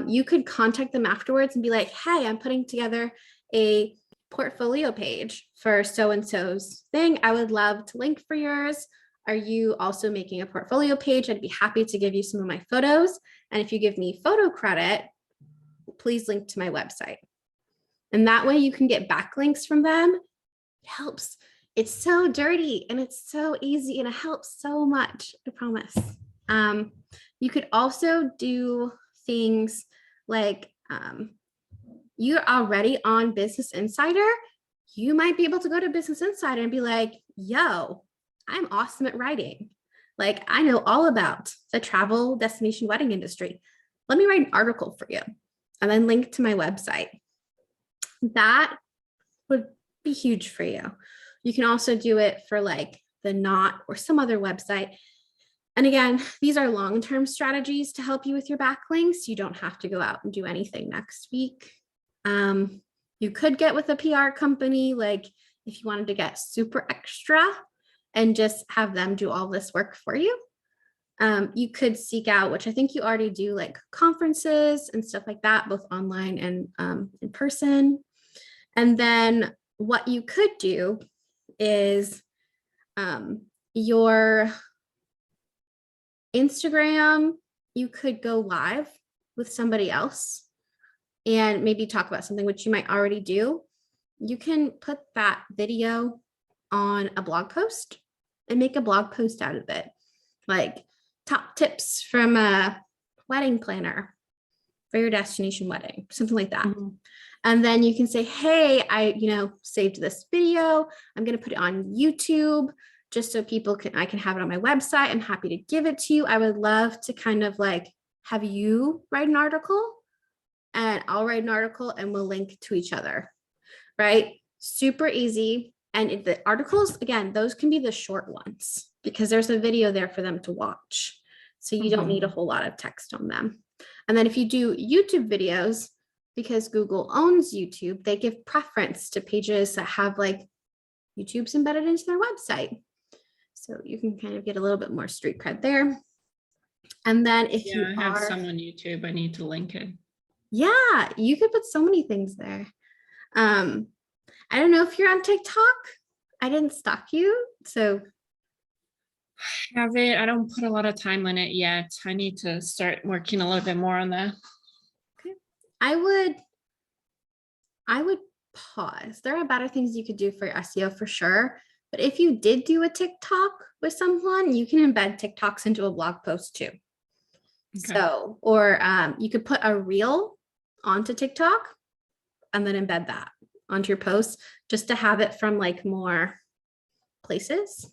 you could contact them afterwards and be like, hey, I'm putting together a portfolio page for so-and-so's thing. I would love to link for yours. Are you also making a portfolio page? I'd be happy to give you some of my photos. And if you give me photo credit, please link to my website. And that way you can get backlinks from them. It helps. It's so dirty and it's so easy and it helps so much, I promise. You could also do things like you're already on Business Insider. You might be able to go to Business Insider and be like, yo, I'm awesome at writing. Like I know all about the travel destination wedding industry. Let me write an article for you and then link to my website. That would be huge for you. You can also do it for like the Knot or some other website. And again, these are long-term strategies to help you with your backlinks. You don't have to go out and do anything next week. You could get with a PR company, like if you wanted to get super extra and just have them do all this work for you. You could seek out, which I think you already do, like conferences and stuff like that, both online and in person. And then what you could do is your Instagram, you could go live with somebody else and maybe talk about something which you might already do. You can put that video on a blog post and make a blog post out of it. Like top tips from a wedding planner for your destination wedding, something like that. Mm-hmm. And then you can say, hey, I saved this video. I'm going to put it on YouTube just so I can have it on my website. I'm happy to give it to you. I would love to kind of like have you write an article and I'll write an article and we'll link to each other, right? Super easy. And the articles, again, those can be the short ones because there's a video there for them to watch. So you don't need a whole lot of text on them. And then if you do YouTube videos, because Google owns YouTube, they give preference to pages that have like YouTube's embedded into their website. So you can kind of get a little bit more street cred there. And then if Yeah, you I have are, some on YouTube. I need to link it. yeah, you could put so many things there. I don't know if you're on TikTok. I didn't stalk you. So Have it. I don't put a lot of time on it yet. I need to start working a little bit more on that. okay. I would pause. There are better things you could do for your SEO for sure. But if you did do a TikTok with someone, you can embed TikToks into a blog post too. Okay. So, or you could put a reel onto TikTok and then embed that onto your post just to have it from like more places.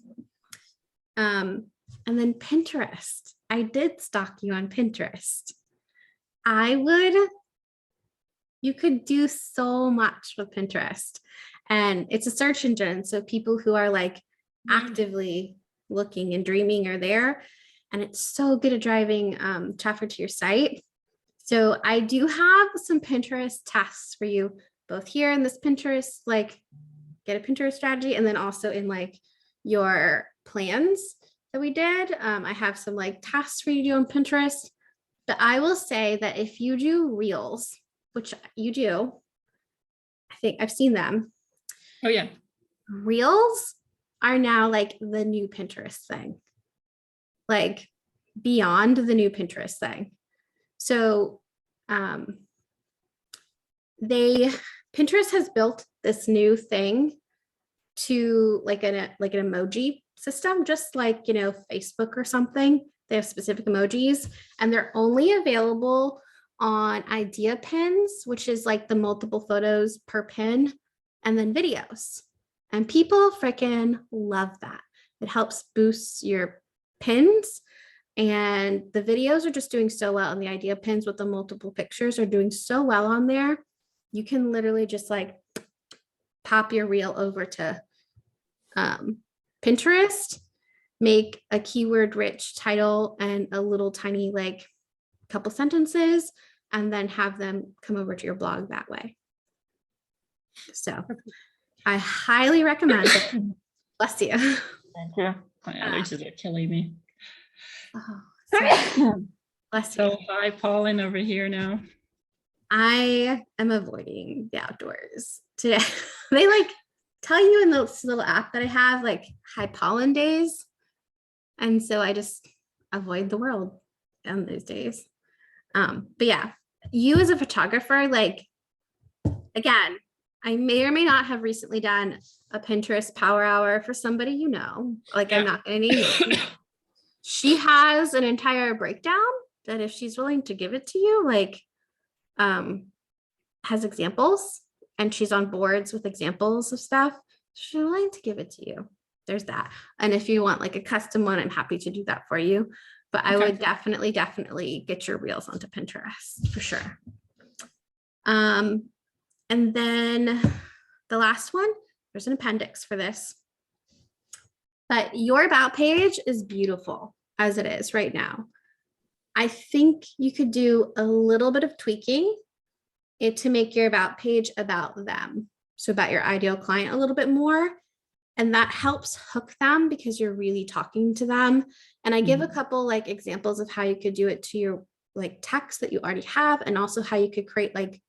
And then Pinterest. I did stalk you on Pinterest. You could do so much with Pinterest. And it's a search engine. So people who are like actively looking and dreaming are there. And it's so good at driving traffic to your site. So I do have some Pinterest tasks for you, both here in this Pinterest, like get a Pinterest strategy, and then also in like your plans that we did. I have some like tasks for you to do on Pinterest. But I will say that if you do reels, which you do, I think I've seen them. Oh yeah. Reels are now like the new Pinterest thing, like beyond the new Pinterest thing. So Pinterest has built this new thing to like an emoji system, just like, you know, Facebook or something. They have specific emojis and they're only available on idea pins, which is like the multiple photos per pin, and then videos. And people freaking love that. It helps boost your pins. And the videos are just doing so well. And the idea pins with the multiple pictures are doing so well on there. You can literally just like pop your reel over to Pinterest, make a keyword rich title and a little tiny like couple sentences, and then have them come over to your blog that way. So I highly recommend it. Bless you. Thank you. My allergies are killing me. Oh, sorry. Bless you. So high pollen over here now. I am avoiding the outdoors today. They like tell you in this little app that I have like high pollen days. And so I just avoid the world on those days. But yeah, you as a photographer, like, again, I may or may not have recently done a Pinterest power hour for somebody, you know, like I'm not going to name names. She has an entire breakdown that if she's willing to give it to you, like, has examples and she's on boards with examples of stuff. She's willing to give it to you. There's that. And if you want like a custom one, I'm happy to do that for you. But I would definitely get your reels onto Pinterest for sure. And then the last one, there's an appendix for this. But your about page is beautiful as it is right now. I think you could do a little bit of tweaking it to make your about page about them. So about your ideal client a little bit more. And that helps hook them because you're really talking to them. And I give a couple like examples of how you could do it to your like text that you already have, and also how you could create like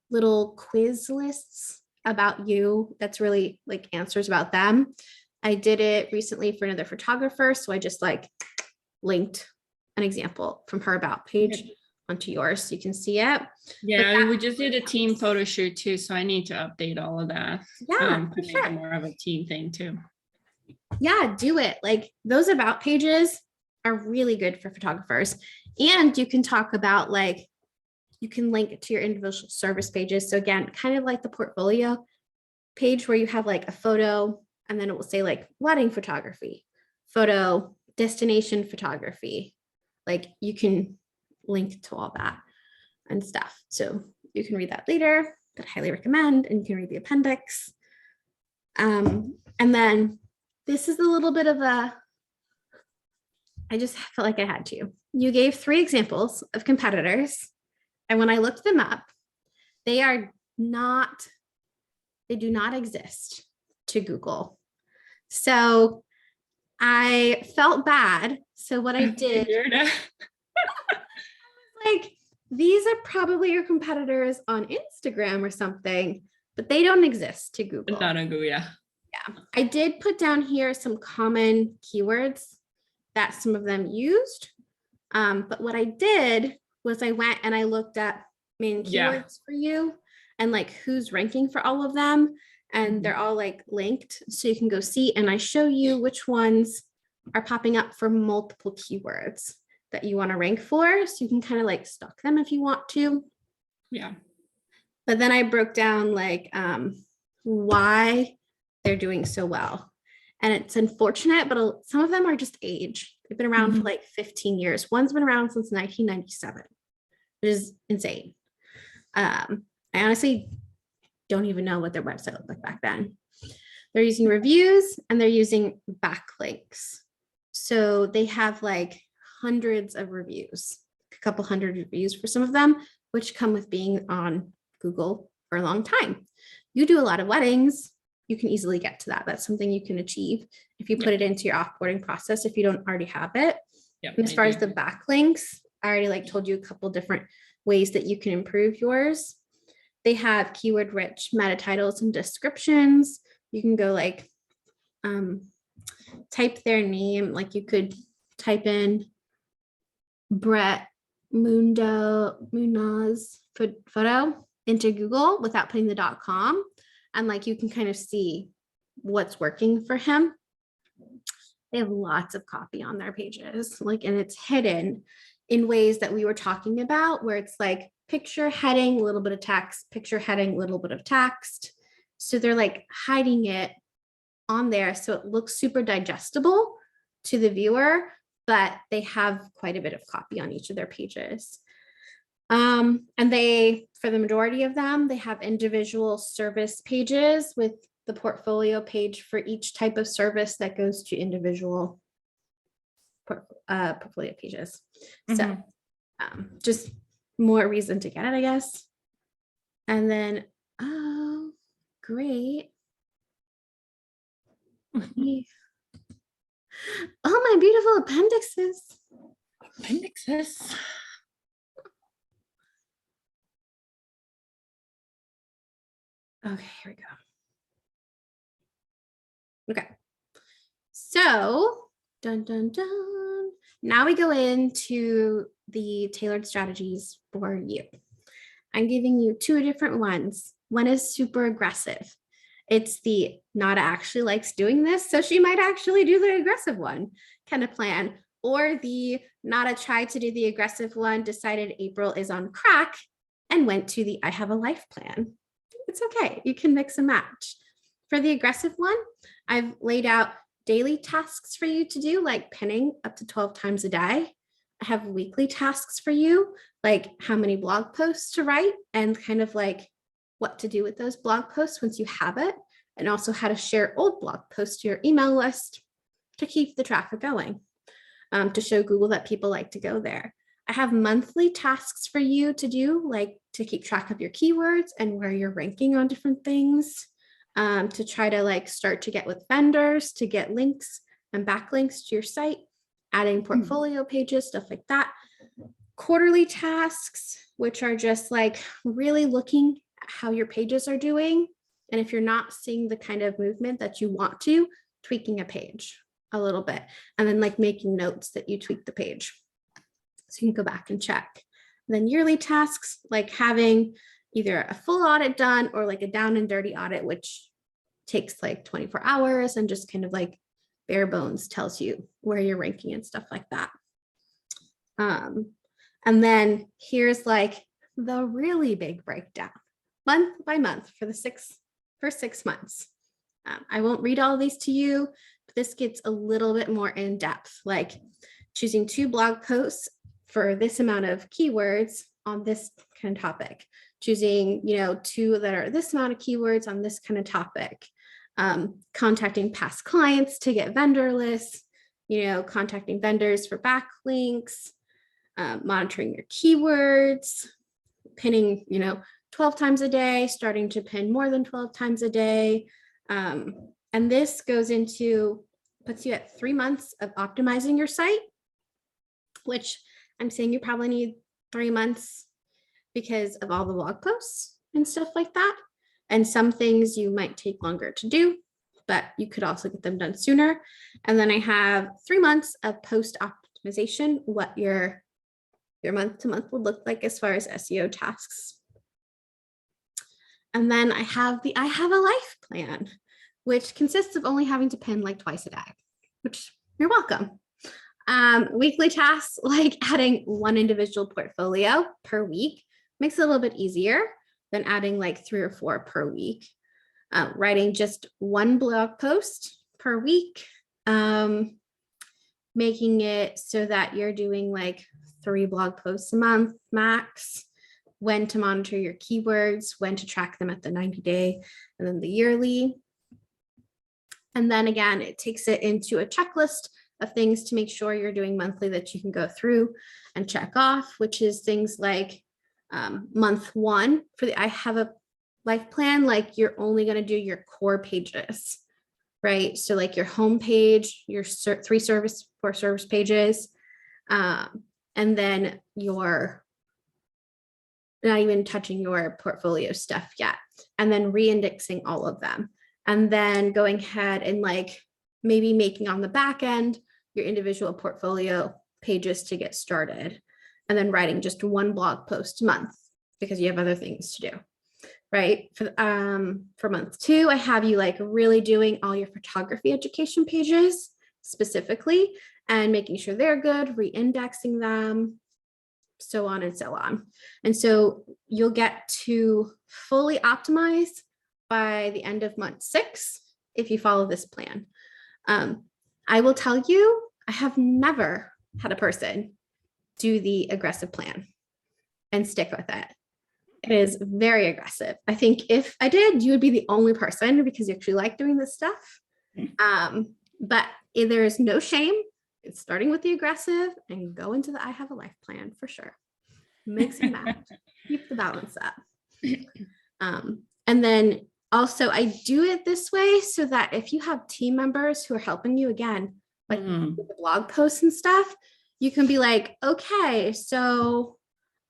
little quiz lists about you that's really like answers about them. I did it recently for another photographer. So I just like linked an example from her about page onto yours so you can see it. Yeah, we just did a team photo shoot too, so I need to update all of that. Yeah, to make it more of a team thing too. Yeah, do it. Like those about pages are really good for photographers. And you can talk about like, you can link it to your individual service pages. So again, kind of like the portfolio page where you have like a photo and then it will say like wedding photography, photo, destination photography. Like you can link to all that and stuff. So you can read that later, but I highly recommend, and you can read the appendix. And then this is a little bit of I just felt like I had to. you gave 3 examples of competitors. And when I looked them up, they do not exist to Google. So I felt bad. So what I did, like, these are probably your competitors on Instagram or something, but they don't exist to Google. Not on Google, yeah. Yeah. I did put down here some common keywords that some of them used. But what I did was I went and I looked at main keywords for you and like who's ranking for all of them. And they're all like linked. So you can go see, and I show you which ones are popping up for multiple keywords that you want to rank for. So you can kind of like stalk them if you want to. Yeah. But then I broke down like why they're doing so well. And it's unfortunate, but some of them are just age. They've been around for like 15 years. One's been around since 1997, which is insane. I honestly don't even know what their website looked like back then. They're using reviews and they're using backlinks. So they have like hundreds of reviews, a couple hundred reviews for some of them, which come with being on Google for a long time. You do a lot of weddings, you can easily get to that. That's something you can achieve if you put it into your offboarding process if you don't already have it. And as far as the backlinks, I already like told you a couple different ways that you can improve yours. They have keyword rich meta titles and descriptions. You can go like type their name, like you could type in Brett Munoz photo into Google without putting the .com, and like you can kind of see what's working for him. They have lots of copy on their pages, like, and it's hidden in ways that we were talking about, where it's like picture heading, a little bit of text, picture heading, a little bit of text. So they're like hiding it on there so it looks super digestible to the viewer, but they have quite a bit of copy on each of their pages. And they, for the majority of them, they have individual service pages with the portfolio page for each type of service that goes to individual portfolio pages. So just more reason to get it, I guess. And then, oh, great. Oh, my beautiful appendixes. Appendixes. Okay, here we go. Okay. So, dun, dun, dun. Now we go into the tailored strategies for you. I'm giving you 2 different ones. One is super aggressive. It's the Nada actually likes doing this, so she might actually do the aggressive one kind of plan. Or the Nada tried to do the aggressive one, decided April is on crack, and went to the I have a life plan. It's okay. You can mix and match. For the aggressive one, I've laid out daily tasks for you to do, like pinning up to 12 times a day. I have weekly tasks for you, like how many blog posts to write and kind of like what to do with those blog posts once you have it, and also how to share old blog posts to your email list to keep the traffic going, to show Google that people like to go there. I have monthly tasks for you to do, like to keep track of your keywords and where you're ranking on different things, to try to like start to get with vendors, to get links and backlinks to your site, adding portfolio pages, stuff like that. Quarterly tasks, which are just like really looking at how your pages are doing. And if you're not seeing the kind of movement that you want to, tweaking a page a little bit, and then like making notes that you tweak the page. So you can go back and check. And then yearly tasks, like having either a full audit done or like a down and dirty audit, which takes like 24 hours and just kind of like bare bones tells you where you're ranking and stuff like that. And then here's like the really big breakdown, month by month for the first 6 months. I won't read all of these to you, but this gets a little bit more in depth, like choosing 2 blog posts for this amount of keywords on this kind of topic, choosing, 2 that are this amount of keywords on this kind of topic, contacting past clients to get vendor lists, contacting vendors for backlinks, monitoring your keywords, pinning, 12 times a day, starting to pin more than 12 times a day. And this puts you at 3 months of optimizing your site, which I'm saying you probably need 3 months because of all the blog posts and stuff like that. And some things you might take longer to do, but you could also get them done sooner. And then I have 3 months of post optimization, what your month to month would look like as far as SEO tasks. And then I have the I Have a Life plan, which consists of only having to pin like twice a day, which you're welcome. Weekly tasks like adding one individual portfolio per week makes it a little bit easier than adding like 3 or 4 per week. Writing just one blog post per week, making it so that you're doing like 3 blog posts a month max, when to monitor your keywords, when to track them at the 90-day and then the yearly. And then again, it takes it into a checklist of things to make sure you're doing monthly that you can go through and check off, which is things like month 1 for the I Have a Life plan, like you're only going to do your core pages, right? So like your home page, your 4 service pages, and then you're not even touching your portfolio stuff yet, and then re-indexing all of them, and then going ahead and like maybe making on the back end your individual portfolio pages to get started, and then writing just 1 blog post a month because you have other things to do, right? For month 2, I have you like really doing all your photography education pages specifically and making sure they're good, re-indexing them, so on and so on. And so you'll get to fully optimize by the end of month 6 if you follow this plan. I will tell you, I have never had a person do the aggressive plan and stick with it. It is very aggressive. I think if I did, you would be the only person because you actually like doing this stuff. But there is no shame. It's starting with the aggressive and go into the I Have a Life plan for sure. Mix and match, keep the balance up. And then also I do it this way so that if you have team members who are helping you, again, like with the blog posts and stuff, you can be like, okay, so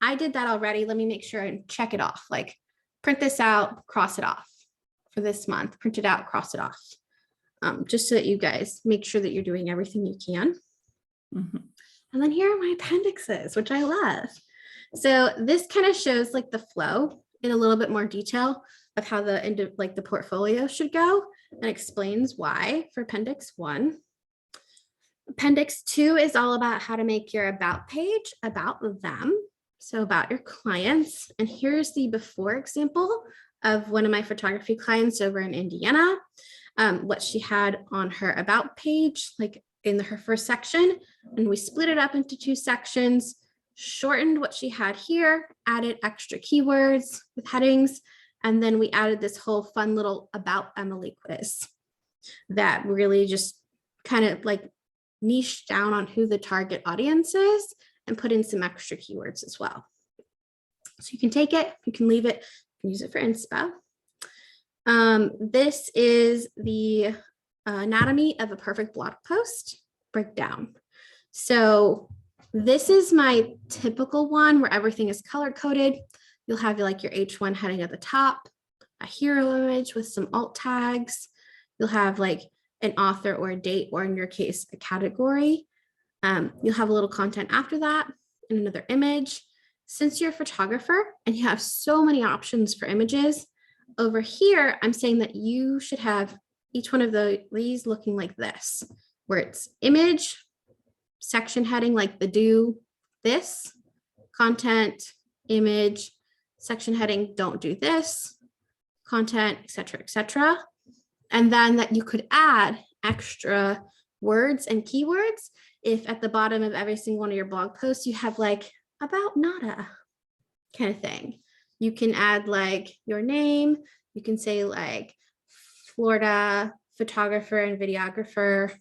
I did that already. Let me make sure and check it off. Like print this out, cross it off for this month, print it out, cross it off. Just so that you guys make sure that you're doing everything you can. And then here are my appendixes, which I love. So this kind of shows like the flow in a little bit more detail of how the portfolio should go, and explains why for Appendix 1. Appendix 2 is all about how to make your about page about them. So about your clients. And here's the before example of one of my photography clients over in Indiana, what she had on her about page, like in her first section. And we split it up into 2 sections, shortened what she had here, added extra keywords with headings. And then we added this whole fun little About Emily quiz that really just kind of like niche down on who the target audience is and put in some extra keywords as well. So you can take it, you can leave it, you can use it for inspo. This is the anatomy of a perfect blog post breakdown. So this is my typical one where everything is color coded. You'll have like your H1 heading at the top, a hero image with some alt tags. You'll have like an author or a date, or in your case, a category. You'll have a little content after that and another image. Since you're a photographer and you have so many options for images, over here, I'm saying that you should have each one of these looking like this, where it's image, section heading like the do this, content, image, section heading, don't do this, content, etc., etc. And then that you could add extra words and keywords if at the bottom of every single one of your blog posts you have like about nada kind of thing. You can add like your name. You can say like Florida photographer and videographer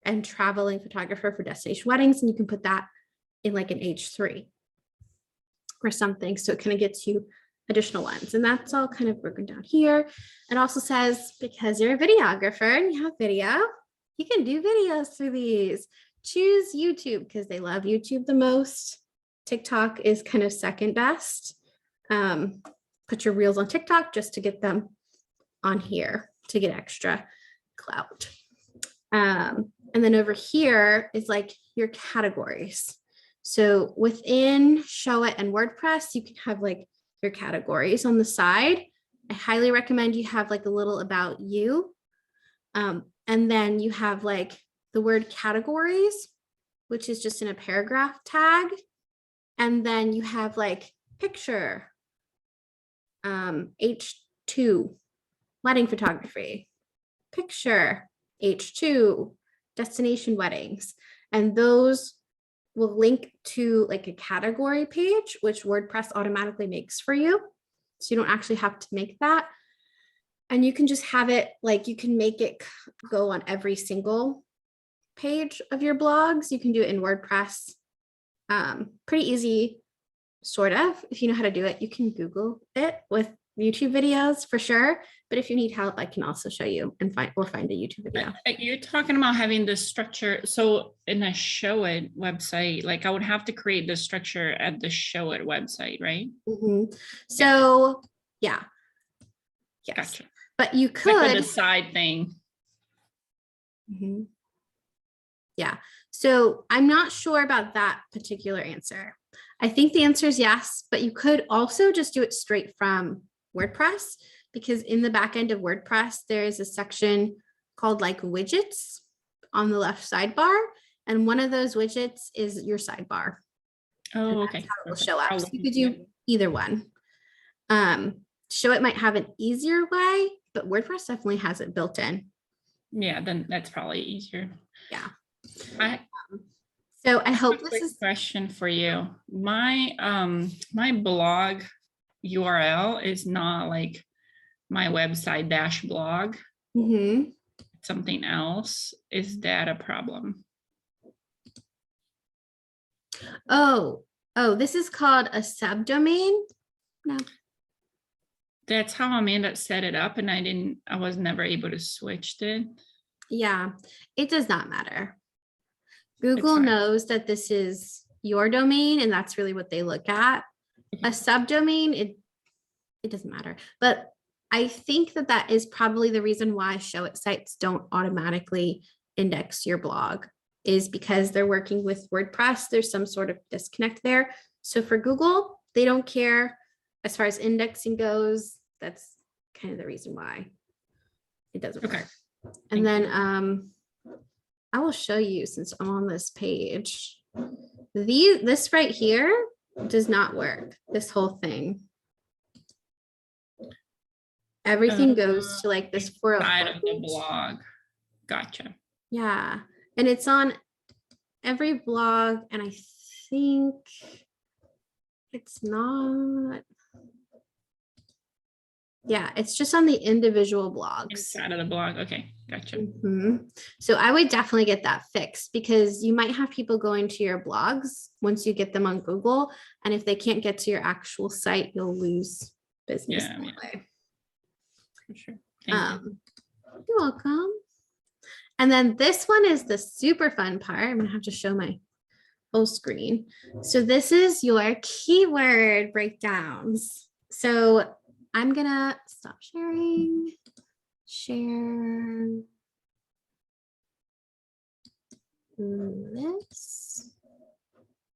and traveling photographer for destination weddings, and you can put that in like an H3 or something. So it kind of gets you additional ones. And that's all kind of broken down here. It also says, because you're a videographer and you have video, you can do videos through these. Choose YouTube because they love YouTube the most. TikTok is kind of second best. Put your reels on TikTok just to get them on here to get extra clout. And then over here is like your categories. So within Show It and WordPress, you can have like your categories on the side. I highly recommend you have like a little about you. And then you have like the word categories, which is just in a paragraph tag. And then you have like picture, H2, wedding photography, picture, H2, destination weddings. And those will link to like a category page, which WordPress automatically makes for you. So you don't actually have to make that. And you can just have it like, you can make it go on every single page of your blogs. You can do it in WordPress. Pretty easy, sort of. If you know how to do it, you can Google it with YouTube videos for sure. But if you need help, I can also show you and find a YouTube video. You're talking about having the structure. So in a Show It website, like I would have to create the structure at the Show It website, right? Mm-hmm. So yeah. Yes. Gotcha. But you could like the side thing. Mm-hmm. Yeah. So I'm not sure about that particular answer. I think the answer is yes, but you could also just do it straight from WordPress, because in the back end of WordPress, there is a section called like widgets on the left sidebar. And one of those widgets is your sidebar. Oh, okay. How it will show up. So you could do either one. Show It might have an easier way, but WordPress definitely has it built in. Yeah, then that's probably easier. Yeah. So I hope this is a question for you. My my blog URL is not like my website dash blog. Mm-hmm. Something else. Is that a problem? Oh, this is called a subdomain. No. That's how Amanda set it up, and I was never able to switch it. Yeah, it does not matter. Google knows that this is your domain, and that's really what they look at. A subdomain, it doesn't matter. But I think that is probably the reason why Show It sites don't automatically index your blog, is because they're working with WordPress. There's some sort of disconnect there. So for Google, they don't care as far as indexing goes. That's kind of the reason why it doesn't work. And then I will show you, since I'm on this page, this right here does not work. This whole thing. Everything goes to like this 404 of the blog. Gotcha. Yeah. And it's on every blog, and I think it's not. Yeah, it's just on the individual blogs. Inside of the blog. Okay, gotcha. Mm-hmm. So I would definitely get that fixed, because you might have people going to your blogs once you get them on Google. And if they can't get to your actual site, you'll lose business that way. For sure. Thank you. You're welcome. And then this one is the super fun part. I'm going to have to show my full screen. So this is your keyword breakdowns. So I'm going to stop sharing. Share this.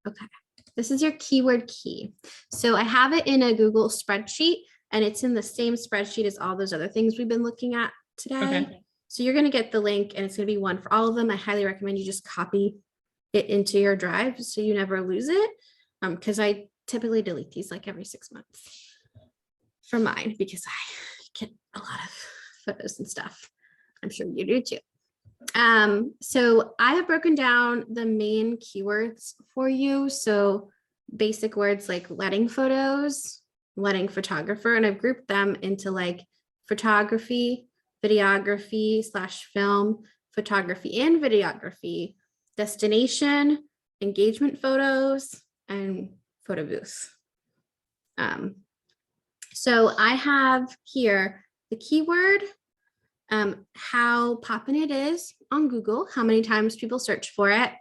Okay. This is your keyword key. So I have it in a Google spreadsheet, and it's in the same spreadsheet as all those other things we've been looking at today. Okay. So you're going to get the link, and it's going to be one for all of them. I highly recommend you just copy it into your drive so you never lose it. Because I typically delete these like every 6 months for mine, because I get a lot of photos and stuff. I'm sure you do too. So I have broken down the main keywords for you. So basic words like wedding photos, wedding photographer, and I've grouped them into like photography, videography / film, photography and videography, destination, engagement photos, and photo booths. So I have here the keyword, how poppin' it is on Google, how many times people search for it,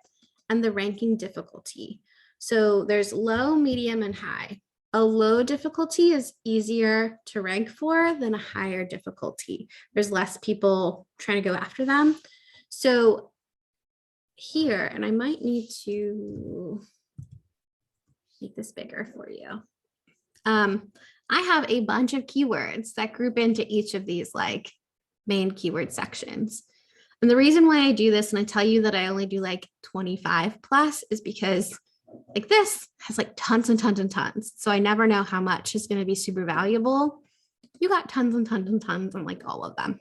and the ranking difficulty. So there's low, medium, and high. A low difficulty is easier to rank for than a higher difficulty. There's less people trying to go after them. So here, and I might need to make this bigger for you. I have a bunch of keywords that group into each of these like main keyword sections. And the reason why I do this, and I tell you that I only do like 25 plus, is because like this has like tons and tons and tons. So I never know how much is going to be super valuable. You got tons and tons and tons on like all of them.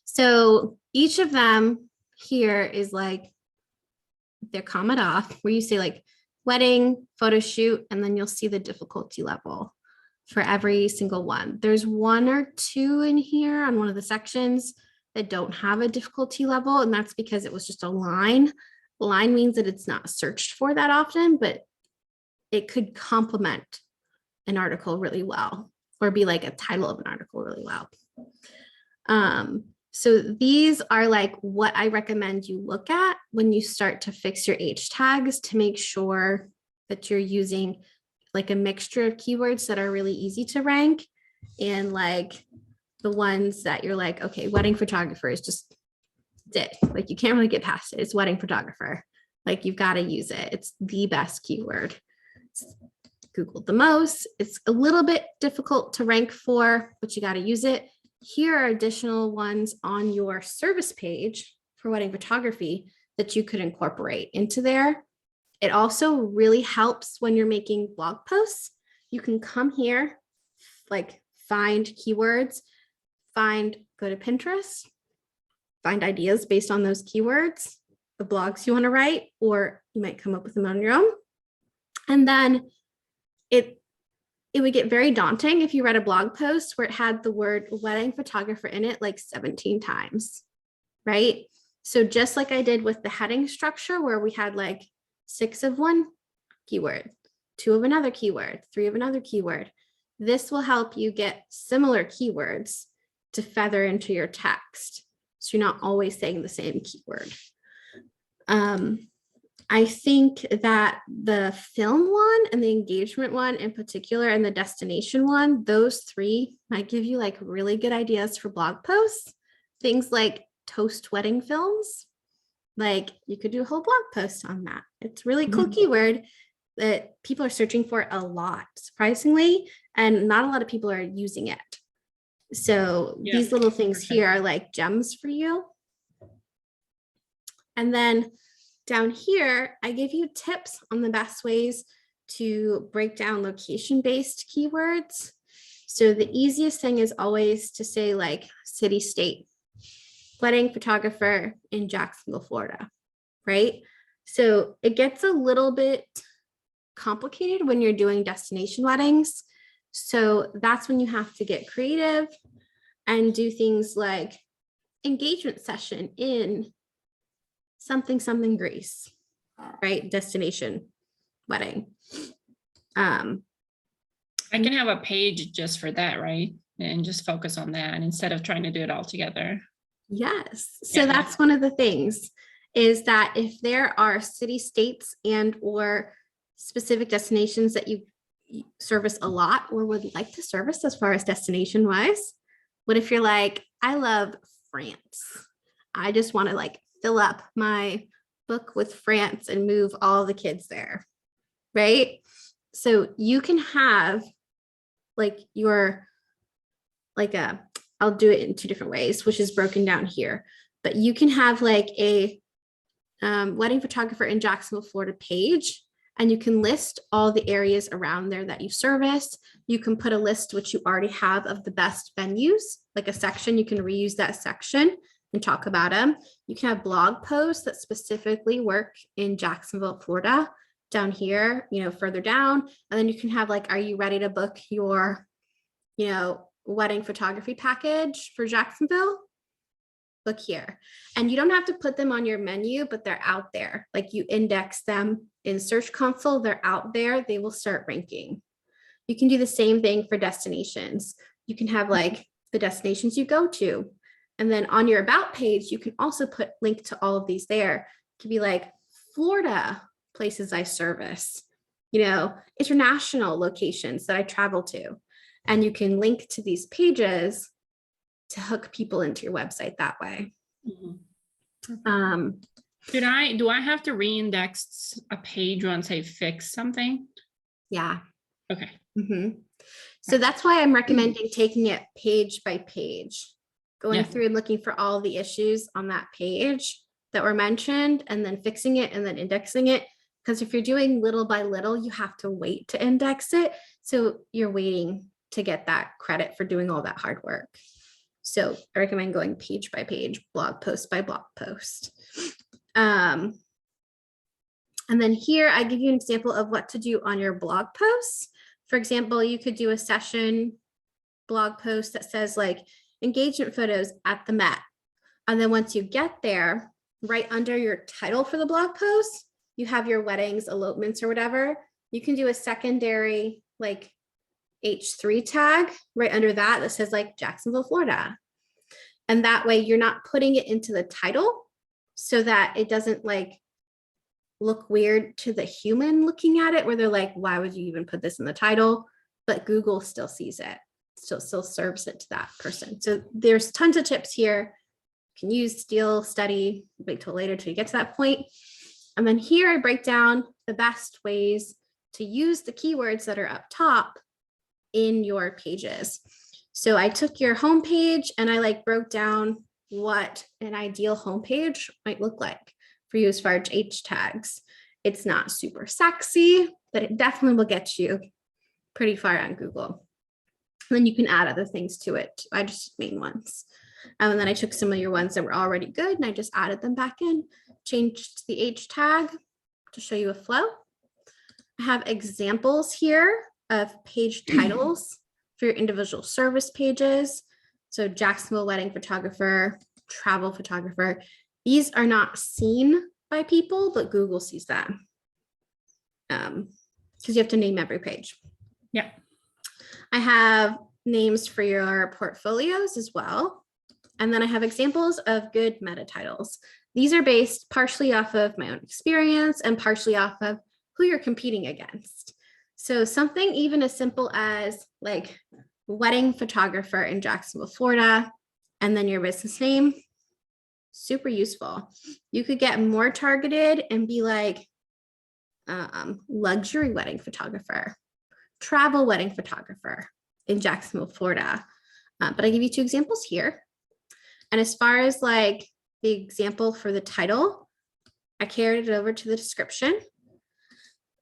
So each of them here is like, they're commented off where you say like wedding, photo shoot, and then you'll see the difficulty level for every single one. There's one or two in here on one of the sections that don't have a difficulty level, and that's because it was just a line. Line means that it's not searched for that often, but it could complement an article really well, or be like a title of an article really well. So these are like what I recommend you look at when you start to fix your H tags to make sure that you're using like a mixture of keywords that are really easy to rank, and like the ones that you're like, okay, wedding photographer is just it. Like you can't really get past it. It's wedding photographer. Like you've got to use it. It's the best keyword. It's Googled the most. It's a little bit difficult to rank for, but you got to use it. Here are additional ones on your service page for wedding photography that you could incorporate into there. It also really helps when you're making blog posts. You can come here, like find keywords, go to Pinterest, find ideas based on those keywords, the blogs you want to write, or you might come up with them on your own. And then it would get very daunting if you read a blog post where it had the word wedding photographer in it like 17 times, right? So just like I did with the heading structure where we had like 6 of one keyword, 2 of another keyword, 3 of another keyword, this will help you get similar keywords to feather into your text. So you're not always saying the same keyword. I think that the film one and the engagement one in particular and the destination one, those 3 might give you like really good ideas for blog posts. Things like toast wedding films. Like you could do a whole blog post on that. It's a really cool keyword that people are searching for a lot, surprisingly, and not a lot of people are using it. So these little things here are like gems for you. And then down here, I give you tips on the best ways to break down location-based keywords. So the easiest thing is always to say like city, state, wedding photographer in Jacksonville, Florida, right? So it gets a little bit complicated when you're doing destination weddings. So that's when you have to get creative and do things like engagement session in something Greece, right? Destination wedding. I can have a page just for that, right? And just focus on that instead of trying to do it all together. Yes. So that's one of the things is that if there are city, states, and or specific destinations that you service a lot or would like to service as far as destination wise, what if you're like, I love France. I just want to like fill up my book with France and move all the kids there, right? So you can have like your, like a, I'll do it in 2 different ways, which is broken down here, but you can have like a wedding photographer in Jacksonville, Florida page, and you can list all the areas around there that you service. You can put a list, which you already have, of the best venues, like a section. You can reuse that section and talk about them. You can have blog posts that specifically work in Jacksonville, Florida, down here, you know, further down. And then you can have like, are you ready to book your, you know, wedding photography package for Jacksonville? look here. And you don't have to put them on your menu, but they're out there. Like you index them in Search Console, they're out there, they will start ranking. You can do the same thing for destinations. You can have like the destinations you go to. And then on your about page, you can also put link to all of these there. It could be like Florida places I service, you know, international locations that I travel to. And you can link to these pages to hook people into your website that way. Do I have to reindex a page once I fix something? Yeah. Okay. So that's why I'm recommending taking it page by page, going through and looking for all the issues on that page that were mentioned, and then fixing it and then indexing it. Because if you're doing little by little, you have to wait to index it. So you're waiting to get that credit for doing all that hard work. So I recommend going page by page, blog post by blog post. And then here I give you an example of what to do on your blog posts. For example, you could do a session blog post that says like engagement photos at the Met. And then once you get there, right under your title for the blog post, you have your weddings, elopements, or whatever. You can do a secondary like H3 tag right under that that says like Jacksonville, Florida. And that way you're not putting it into the title so that it doesn't like look weird to the human looking at it, where they're like, why would you even put this in the title? But Google still sees it, still serves it to that person. So there's tons of tips here. You can use, steal, study, wait till later till you get to that point. And then here I break down the best ways to use the keywords that are up top in your pages. So I took your homepage and I like broke down what an ideal homepage might look like for you as far as H tags. It's not super sexy, but it definitely will get you pretty far on Google. And then you can add other things to it. I just main ones. And then I took some of your ones that were already good and I just added them back in, changed the H tag to show you a flow. I have examples here of page titles for your individual service pages. So Jacksonville wedding photographer, travel photographer. These are not seen by people, but Google sees them because you have to name every page. Yeah. I have names for your portfolios as well. And then I have examples of good meta titles. These are based partially off of my own experience and partially off of who you're competing against. So something even as simple as like wedding photographer in Jacksonville, Florida, and then your business name, super useful. You could get more targeted and be like luxury wedding photographer, travel wedding photographer in Jacksonville, Florida. But I give you two examples here. And as far as like the example for the title, I carried it over to the description.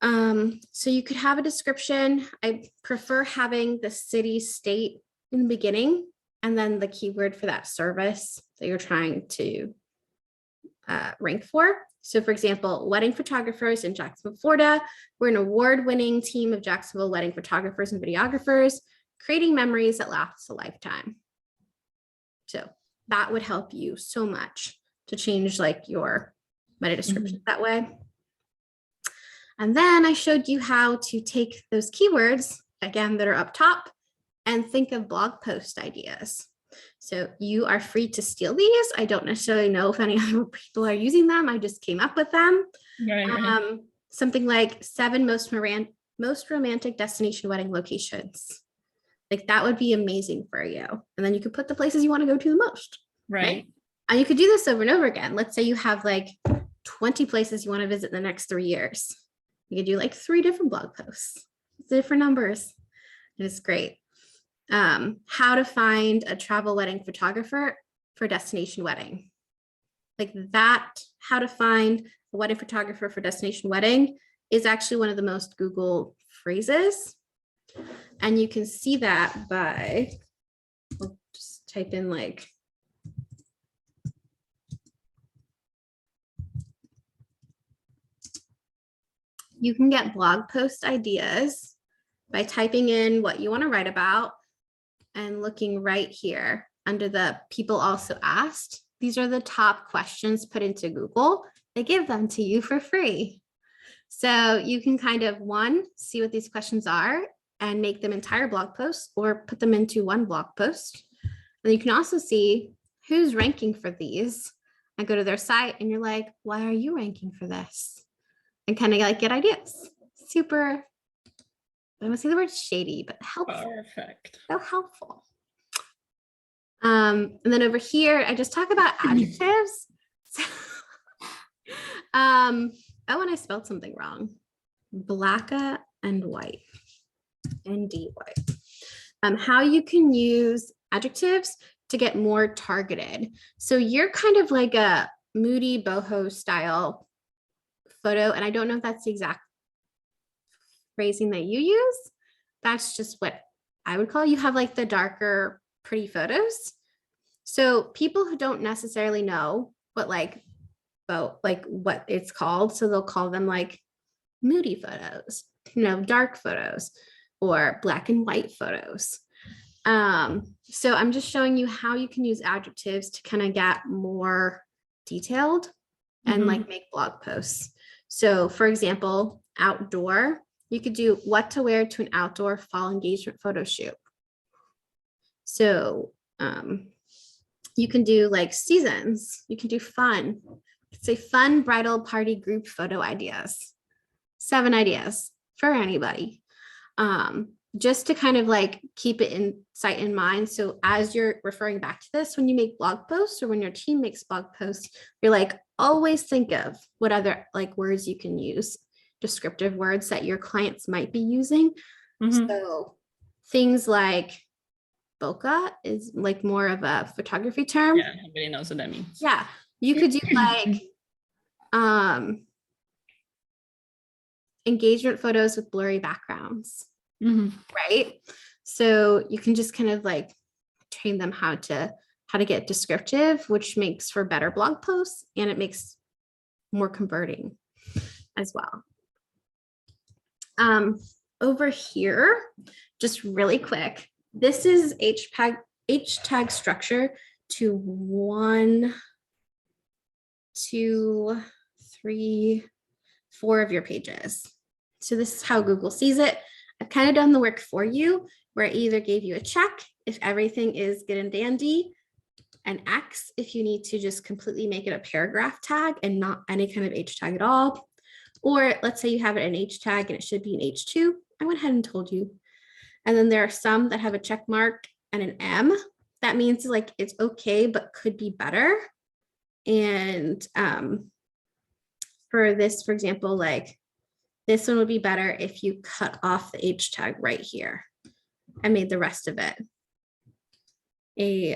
So you could have a description. I prefer having the city, state in the beginning, and then the keyword for that service that you're trying to rank for. So for example, wedding photographers in Jacksonville, Florida. We're an award-winning team of Jacksonville wedding photographers and videographers, creating memories that last a lifetime. So that would help you so much to change like your meta description that way. And then I showed you how to take those keywords, again, that are up top, and think of blog post ideas. So you are free to steal these. I don't necessarily know if any other people are using them. I just came up with them. Right. Something like 7 most romantic destination wedding locations. Like that would be amazing for you. And then you could put the places you want to go to the most. Right. And you could do this over and over again. Let's say you have like 20 places you want to visit in the next 3 years. You could do like 3 different blog posts, different numbers. It's great. How to find a travel wedding photographer for destination wedding. Like that, how to find a wedding photographer for destination wedding is actually one of the most Googled phrases. And you can see that by, I'll just type in like, you can get blog post ideas by typing in what you want to write about and looking right here under the people also asked. these are the top questions put into Google. They give them to you for free. So you can kind of see what these questions are and make them entire blog posts or put them into one blog post. And you can also see who's ranking for these and go to their site and you're like, why are you ranking for this? And kind of like get ideas. Super, I don't say the word shady, but helpful. Perfect. So helpful. And then over here, I just talk about adjectives. Oh, and I spelled something wrong. Blacka and white. ND-white. How you can use adjectives to get more targeted. So you're kind of like a moody boho style photo. And I don't know if that's the exact phrasing that you use. That's just what I would call you have like the darker, pretty photos. So people who don't necessarily know what what it's called, so they'll call them like moody photos, dark photos or black and white photos. So I'm just showing you how you can use adjectives to kind of get more detailed and like make blog posts. So for example, outdoor, you could do what to wear to an outdoor fall engagement photo shoot. So you can do like seasons, you can do fun. Say fun bridal party group photo ideas. 7 ideas for anybody. Just to kind of like keep it in sight in mind. So as you're referring back to this, when you make blog posts or when your team makes blog posts, you're like, always think of what other like words you can use, descriptive words that your clients might be using. So things like bokeh is like more of a photography term. Yeah, nobody knows what that means. Yeah. You could do like engagement photos with blurry backgrounds. Right. So you can just kind of like train them how to get descriptive, which makes for better blog posts and it makes more converting as well. Over here, just really quick, this is H tag structure to 1, 2, 3, 4 of your pages. So this is how Google sees it. I've kind of done the work for you where I either gave you a check if everything is good and dandy, an X if you need to just completely make it a paragraph tag and not any kind of H tag at all. Or let's say you have it an H tag and it should be an H2. I went ahead and told you. And then there are some that have a check mark and an M. That means like it's okay, but could be better. And for this, for example, like this one would be better if you cut off the H tag right here and made the rest of it a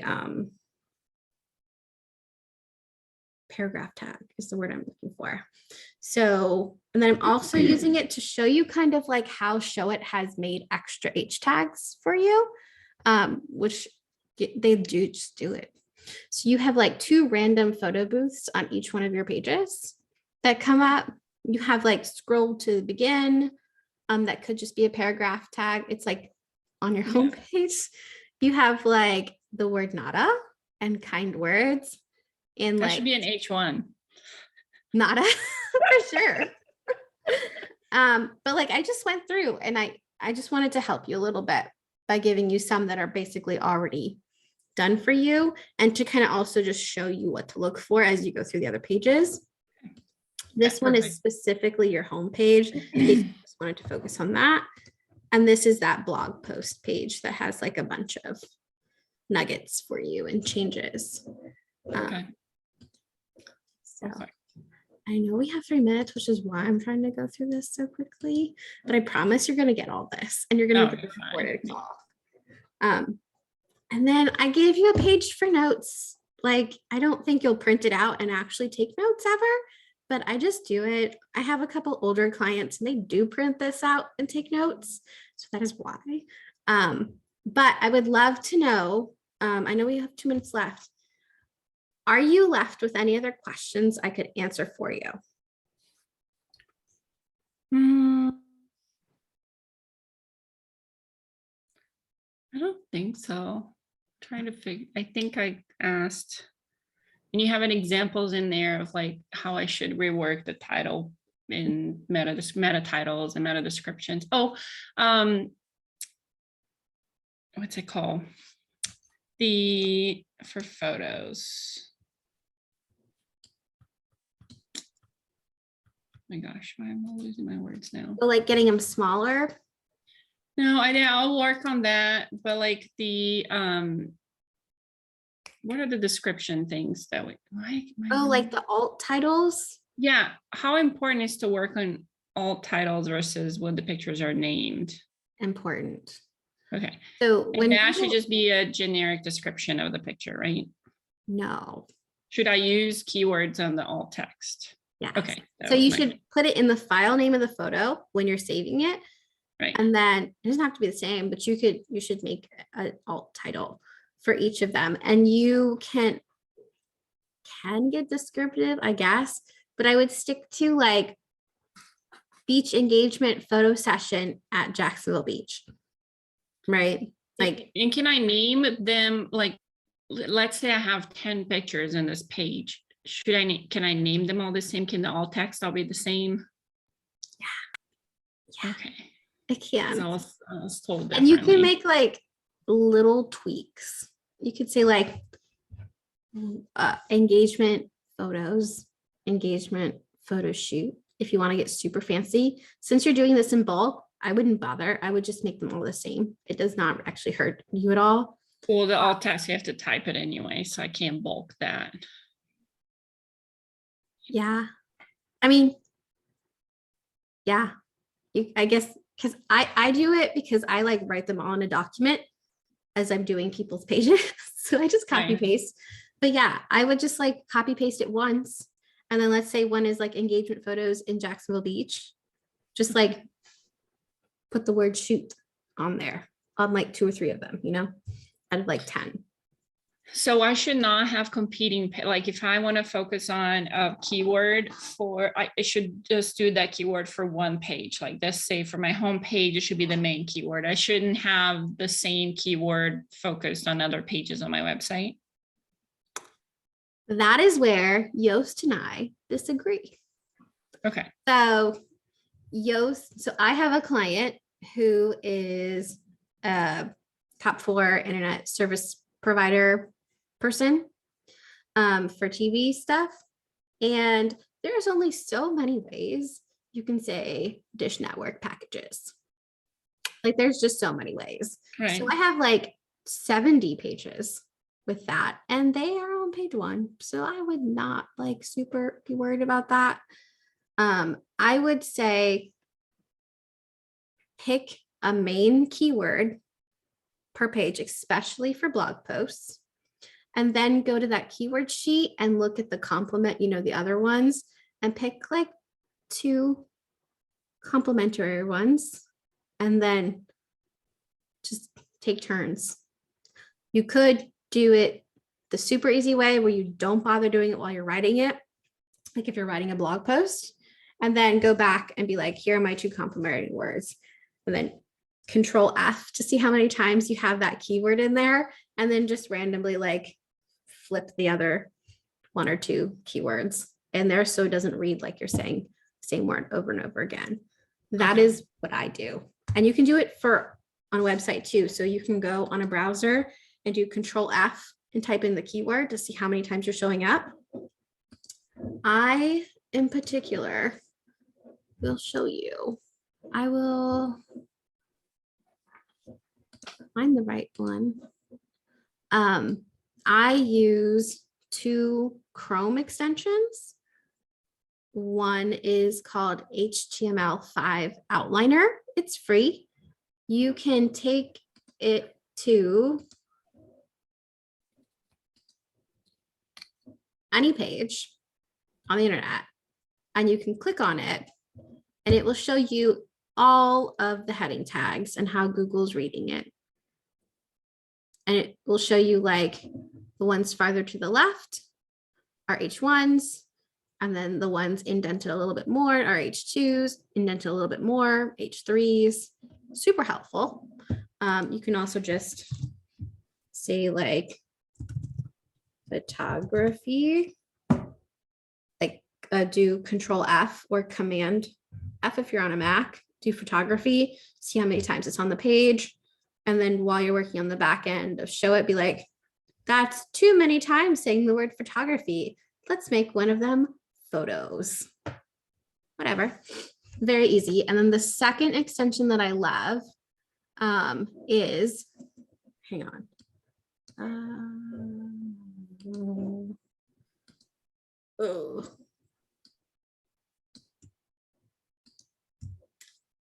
paragraph tag is the word I'm looking for. So, and then I'm also using it to show you kind of like how Showit has made extra H tags for you, which they do just do it. So you have like 2 random photo booths on each one of your pages that come up. You have like scroll to begin. That could just be a paragraph tag. It's like on your homepage. You have like the word nada and kind words. And that like should be an H1. Nada for sure. But like I just went through and I just wanted to help you a little bit by giving you some that are basically already done for you and to kind of also just show you what to look for as you go through the other pages. This one is specifically your home page. If you just wanted to focus on that. And this is that blog post page that has like a bunch of nuggets for you and changes. Okay. So I know we have 3 minutes, which is why I'm trying to go through this so quickly, but I promise you're going to get all this and you're going to get the recorded call. And then I gave you a page for notes. Like, I don't think you'll print it out and actually take notes ever, but I just do it. I have a couple older clients and they do print this out and take notes. So that is why. But I would love to know, I know we have 2 minutes left. Are you left with any other questions I could answer for you? I don't think so. Trying to figure, I think I asked And you have an examples in there of like how I should rework the title in meta titles and meta descriptions. Oh, what's it called? For photos. My gosh, why am I losing my words now? So like getting them smaller. No, I'll work on that. But like what are the description things that we Like the alt titles. Yeah, how important is to work on alt titles versus when the pictures are named? Important. Okay. So when that should just be a generic description of the picture, right? No. Should I use keywords on the alt text? Yeah. Okay. So you should put it in the file name of the photo when you're saving it. Right. And then it doesn't have to be the same, but you should make an alt title for each of them. And you can get descriptive, I guess, but I would stick to like beach engagement photo session at Jacksonville Beach. Right? Like, and can I name them? Like, let's say I have 10 pictures in this page. Can I name them all the same? Can the alt text all be the same? Yeah. Okay. I can. So I was told and you can make like little tweaks. You could say like engagement photos, engagement photo shoot. If you want to get super fancy, since you're doing this in bulk, I wouldn't bother. I would just make them all the same. It does not actually hurt you at all. Well, the alt text, you have to type it anyway, so I can't bulk that. Yeah. I mean, yeah, I guess because I do it because I like write them all in a document as I'm doing people's pages. So I just copy paste. But yeah, I would just like copy paste it once. And then let's say one is like engagement photos in Jacksonville Beach. Just like put the word shoot on there on like 2 or 3 of them, out of like 10. So I should not have competing, like if I want to focus on a keyword I should just do that keyword for one page. Like let's say for my home page, it should be the main keyword. I shouldn't have the same keyword focused on other pages on my website. That is where Yoast and I disagree. Okay. So I have a client who is a top 4 internet service provider person for TV stuff. And there's only so many ways you can say Dish Network packages. Like there's just so many ways. Right. So I have like 70 pages with that and they are on page 1. So I would not like super be worried about that. I would say pick a main keyword per page, especially for blog posts, and then go to that keyword sheet and look at the complement, the other ones, and pick like 2 complementary ones, and then just take turns. You could do it the super easy way where you don't bother doing it while you're writing it, like if you're writing a blog post, and then go back and be like, here are my 2 complementary words, and then Control F to see how many times you have that keyword in there, and then just randomly like flip the other 1 or 2 keywords in there so it doesn't read like you're saying the same word over and over again. That is what I do. And you can do it on a website too. So you can go on a browser and do Control F and type in the keyword to see how many times you're showing up. I, in particular, will show you. I will find the right one. I use 2 Chrome extensions. One is called HTML5 Outliner. It's free. You can take it to any page on the internet and you can click on it and it will show you all of the heading tags and how Google's reading it. And it will show you like the ones farther to the left are H1s, and then the ones indented a little bit more are H2s, indented a little bit more, H3s. Super helpful. You can also just say like photography, like do Control F or Command F if you're on a Mac, do photography, see how many times it's on the page. And then while you're working on the back end of show it, be like, that's too many times saying the word photography. Let's make one of them photos. Whatever. Very easy. And then the second extension that I love is, hang on.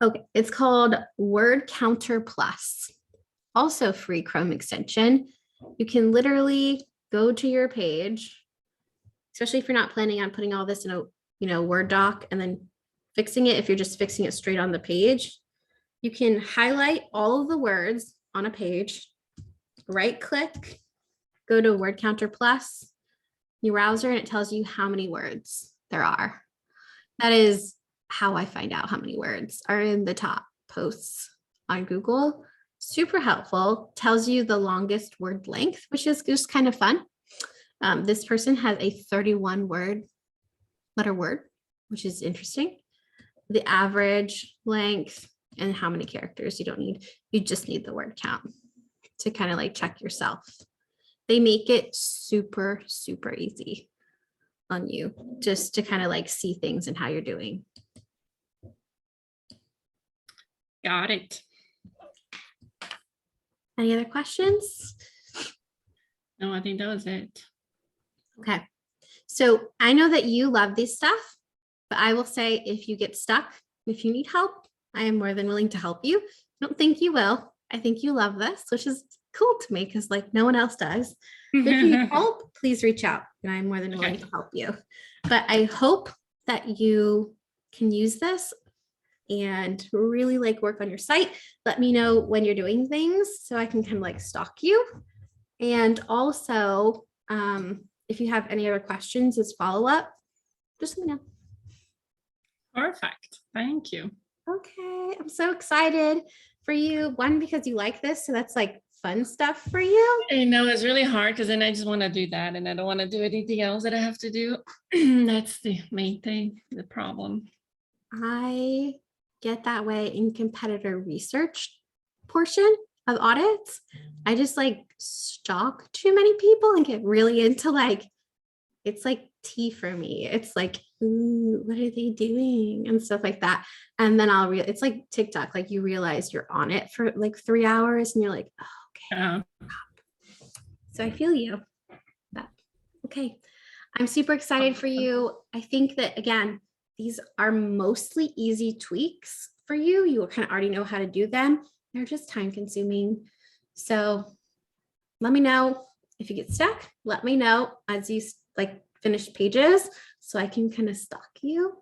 Okay, it's called Word Counter Plus. Also free Chrome extension. You can literally go to your page, especially if you're not planning on putting all this in a Word doc and then fixing it. If you're just fixing it straight on the page, you can highlight all of the words on a page, right click, go to Word Counter Plus, new browser, and it tells you how many words there are. That is how I find out how many words are in the top posts on Google. Super helpful, tells you the longest word length, which is just kind of fun. This person has a 31 letter word, which is interesting. The average length and how many characters you don't need. You just need the word count to kind of like check yourself. They make it super, super easy on you just to kind of like see things and how you're doing. Got it. Any other questions? No, I think that was it. Okay. So I know that you love this stuff, but I will say if you get stuck, if you need help, I am more than willing to help you. I don't think you will. I think you love this, which is cool to me because like no one else does. But if you need help, please reach out and I'm more than willing to help you. But I hope that you can use this and really like work on your site. Let me know when you're doing things so I can kind of like stalk you. And also, if you have any other questions as follow-up, just let me know. Perfect. Thank you. Okay, I'm so excited for you. One, because you like this, so that's like fun stuff for you. I know it's really hard because then I just want to do that and I don't want to do anything else that I have to do. That's the main thing, the problem. I get that way in competitor research portion of audits. I just like stalk too many people and get really into like, it's like tea for me. It's like, ooh, what are they doing? And stuff like that. And then it's like TikTok, like you realize you're on it for like 3 hours and you're like, oh, okay. So I feel you. But, okay. I'm super excited for you. I think that, again, these are mostly easy tweaks for you. You kind of already know how to do them. They're just time consuming. So let me know if you get stuck. Let me know as you like finish pages so I can kind of stalk you.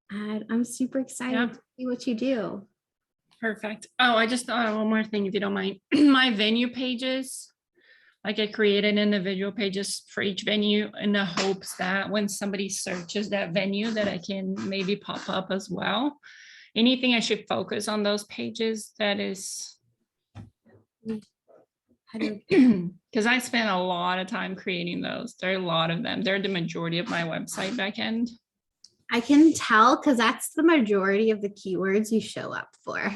And I'm super excited to see what you do. Perfect. Oh, I just thought one more thing, if you don't mind. My venue pages, like I created individual pages for each venue in the hopes that when somebody searches that venue that I can maybe pop up as well. Anything I should focus on those pages that is, because I spent a lot of time creating those. There are a lot of them. They're the majority of my website backend. I can tell because that's the majority of the keywords you show up for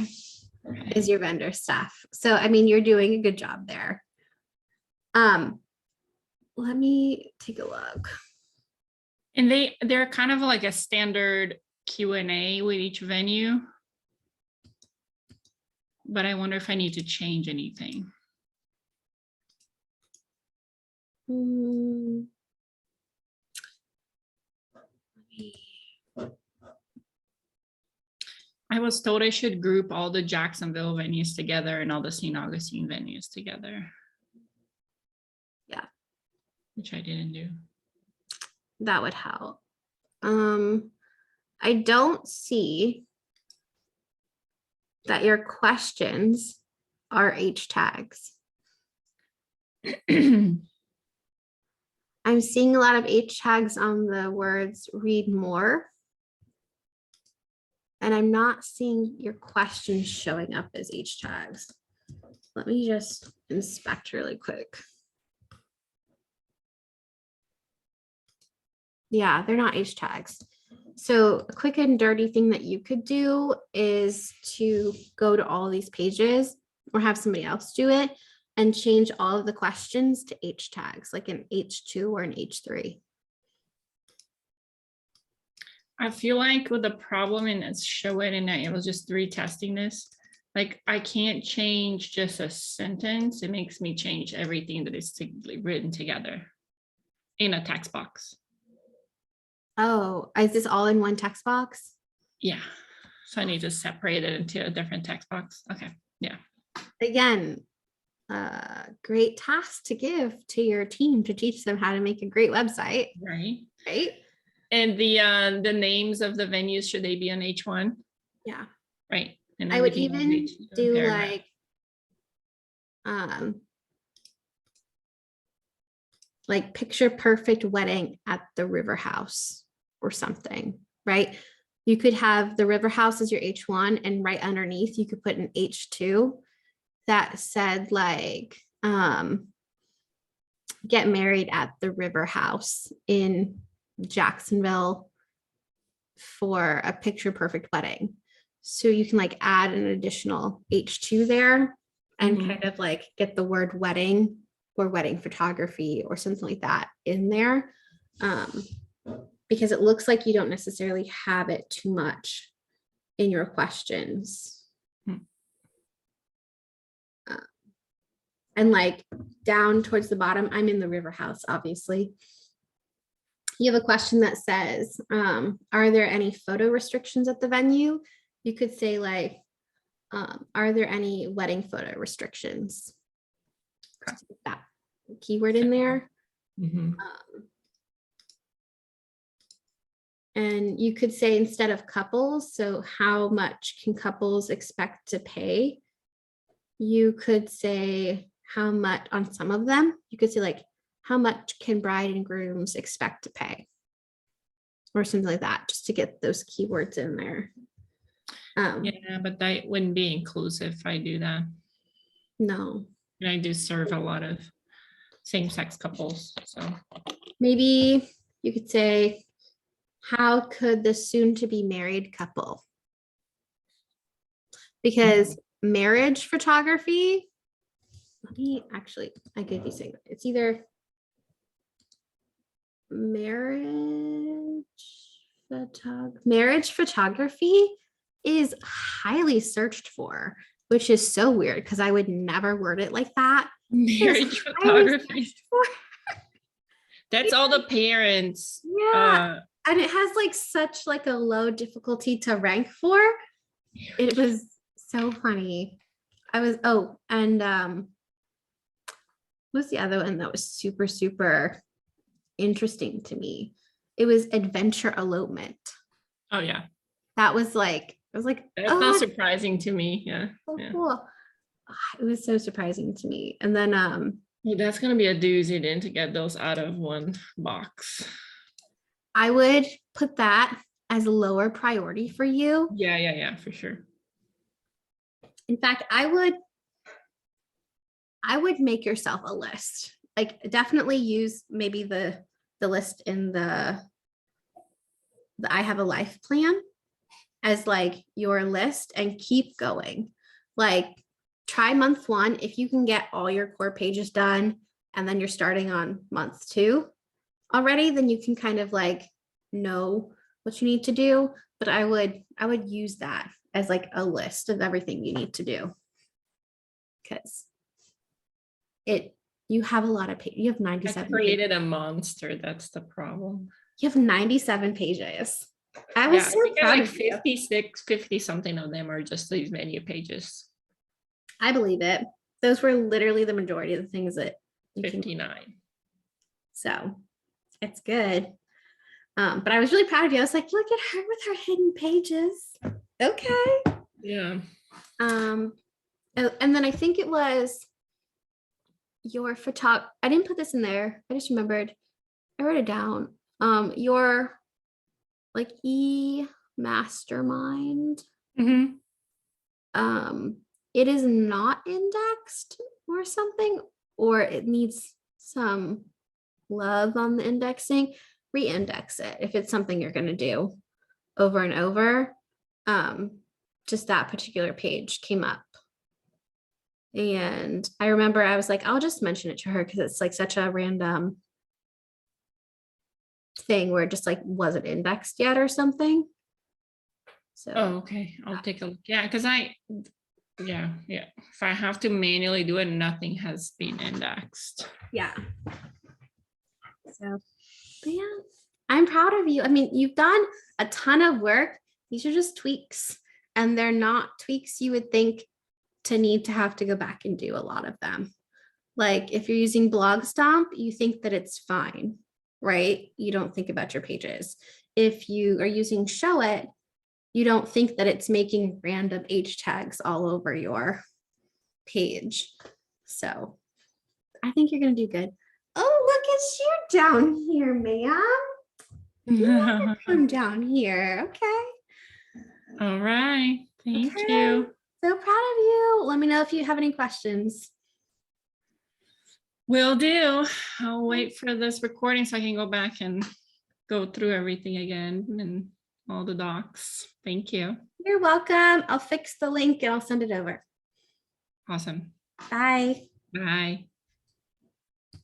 is your vendor stuff. So, I mean, you're doing a good job there. Let me take a look. And they're kind of like a standard Q&A with each venue. But I wonder if I need to change anything. I was told I should group all the Jacksonville venues together and all the St. Augustine venues together. Yeah. Which I didn't do. That would help. I don't see that your questions are H tags. I'm seeing a lot of H tags on the words read more. And I'm not seeing your questions showing up as H tags. Let me just inspect really quick. Yeah, they're not H tags. So a quick and dirty thing that you could do is to go to all these pages or have somebody else do it and change all of the questions to H tags, like an H2 or an H3. I feel like with the problem in it's show it and it was just retesting this. Like I can't change just a sentence. It makes me change everything that is written together in a text box. Oh, is this all in one text box? Yeah. So I need to separate it into a different text box. Okay. Yeah. Again, great task to give to your team to teach them how to make a great website. Right. Right. And the names of the venues, should they be on H1? Yeah. Right. And I would everything on even H2 do paragraph. like picture perfect wedding at the river house or something, right? You could have the river house as your H1 and right underneath you could put an H2 that said like get married at the river house in Jacksonville for a picture perfect wedding. So you can like add an additional H2 there and kind of like get the word wedding or wedding photography or something like that in there. Because it looks like you don't necessarily have it too much in your questions. And like down towards the bottom, I'm in the river house, obviously. You have a question that says, are there any photo restrictions at the venue? You could say like, are there any wedding photo restrictions? That keyword in there. And you could say instead of couples, so how much can couples expect to pay? You could say how much on some of them. You could say like, how much can bride and grooms expect to pay? Or something like that, just to get those keywords in there. Yeah, but that wouldn't be inclusive if I do that. No. And I do serve a lot of same-sex couples, so. Maybe you could say, how could the soon-to-be married couple? Because marriage photography, let me actually, I could be saying it's either marriage photography is highly searched for, which is so weird because I would never word it like that. Marriage photography. That's all the parents. Yeah. And it has like such like a low difficulty to rank for. It was so funny. What's the other one that was super, super interesting to me? It was adventure elopement. Oh yeah. That was like, I was like, that's not surprising to me. Yeah. So yeah. cool. It was so surprising to me. And then well, that's gonna be a doozy then to get those out of one box. I would put that as a lower priority for you. Yeah, for sure. In fact, I would make yourself a list. Like definitely use maybe the list in the I have a life plan as like your list and keep going. Like try month 1 if you can get all your core pages done and then you're starting on month 2 already, then you can kind of like know what you need to do. But I would use that as like a list of everything you need to do, because you have a lot of pages. You have 97 I created a monster. That's the problem. You have 97 pages. I was so proud like of you. 50 something of them are just these menu pages. I believe it. Those were literally the majority of the things that you 59. So it's good. But I was really proud of you. I was like, look at her with her hidden pages. Okay. Yeah. And then I think it was your photog. I didn't put this in there. I just remembered. I wrote it down. Your like mastermind. Mm-hmm. It is not indexed or something, or it needs some love on the indexing. re-index it if it's something you're going to do over and over. Just that particular page came up. And I remember I was like, I'll just mention it to her because it's like such a random thing where it just like wasn't indexed yet or something. So Oh, okay. I'll take a look. Yeah, because yeah. If I have to manually do it, nothing has been indexed. yeah. So yeah, I'm proud of you. I mean, you've done a ton of work. These are just tweaks, and they're not tweaks you would think to need to have to go back and do a lot of them. Like if you're using Blog Stomp, you think that it's fine, right? You don't think about your pages. If you are using Show It, you don't think that it's making random H tags all over your page. So I think you're going to do good. Oh, look at you down here, ma'am. Come down here. Okay. All right. Thank Okay. you. So proud of you. Let me know if you have any questions. Will do. I'll wait for this recording so I can go back and go through everything again and all the docs. Thank you. You're welcome. I'll fix the link and I'll send it over. Awesome. Bye. Bye.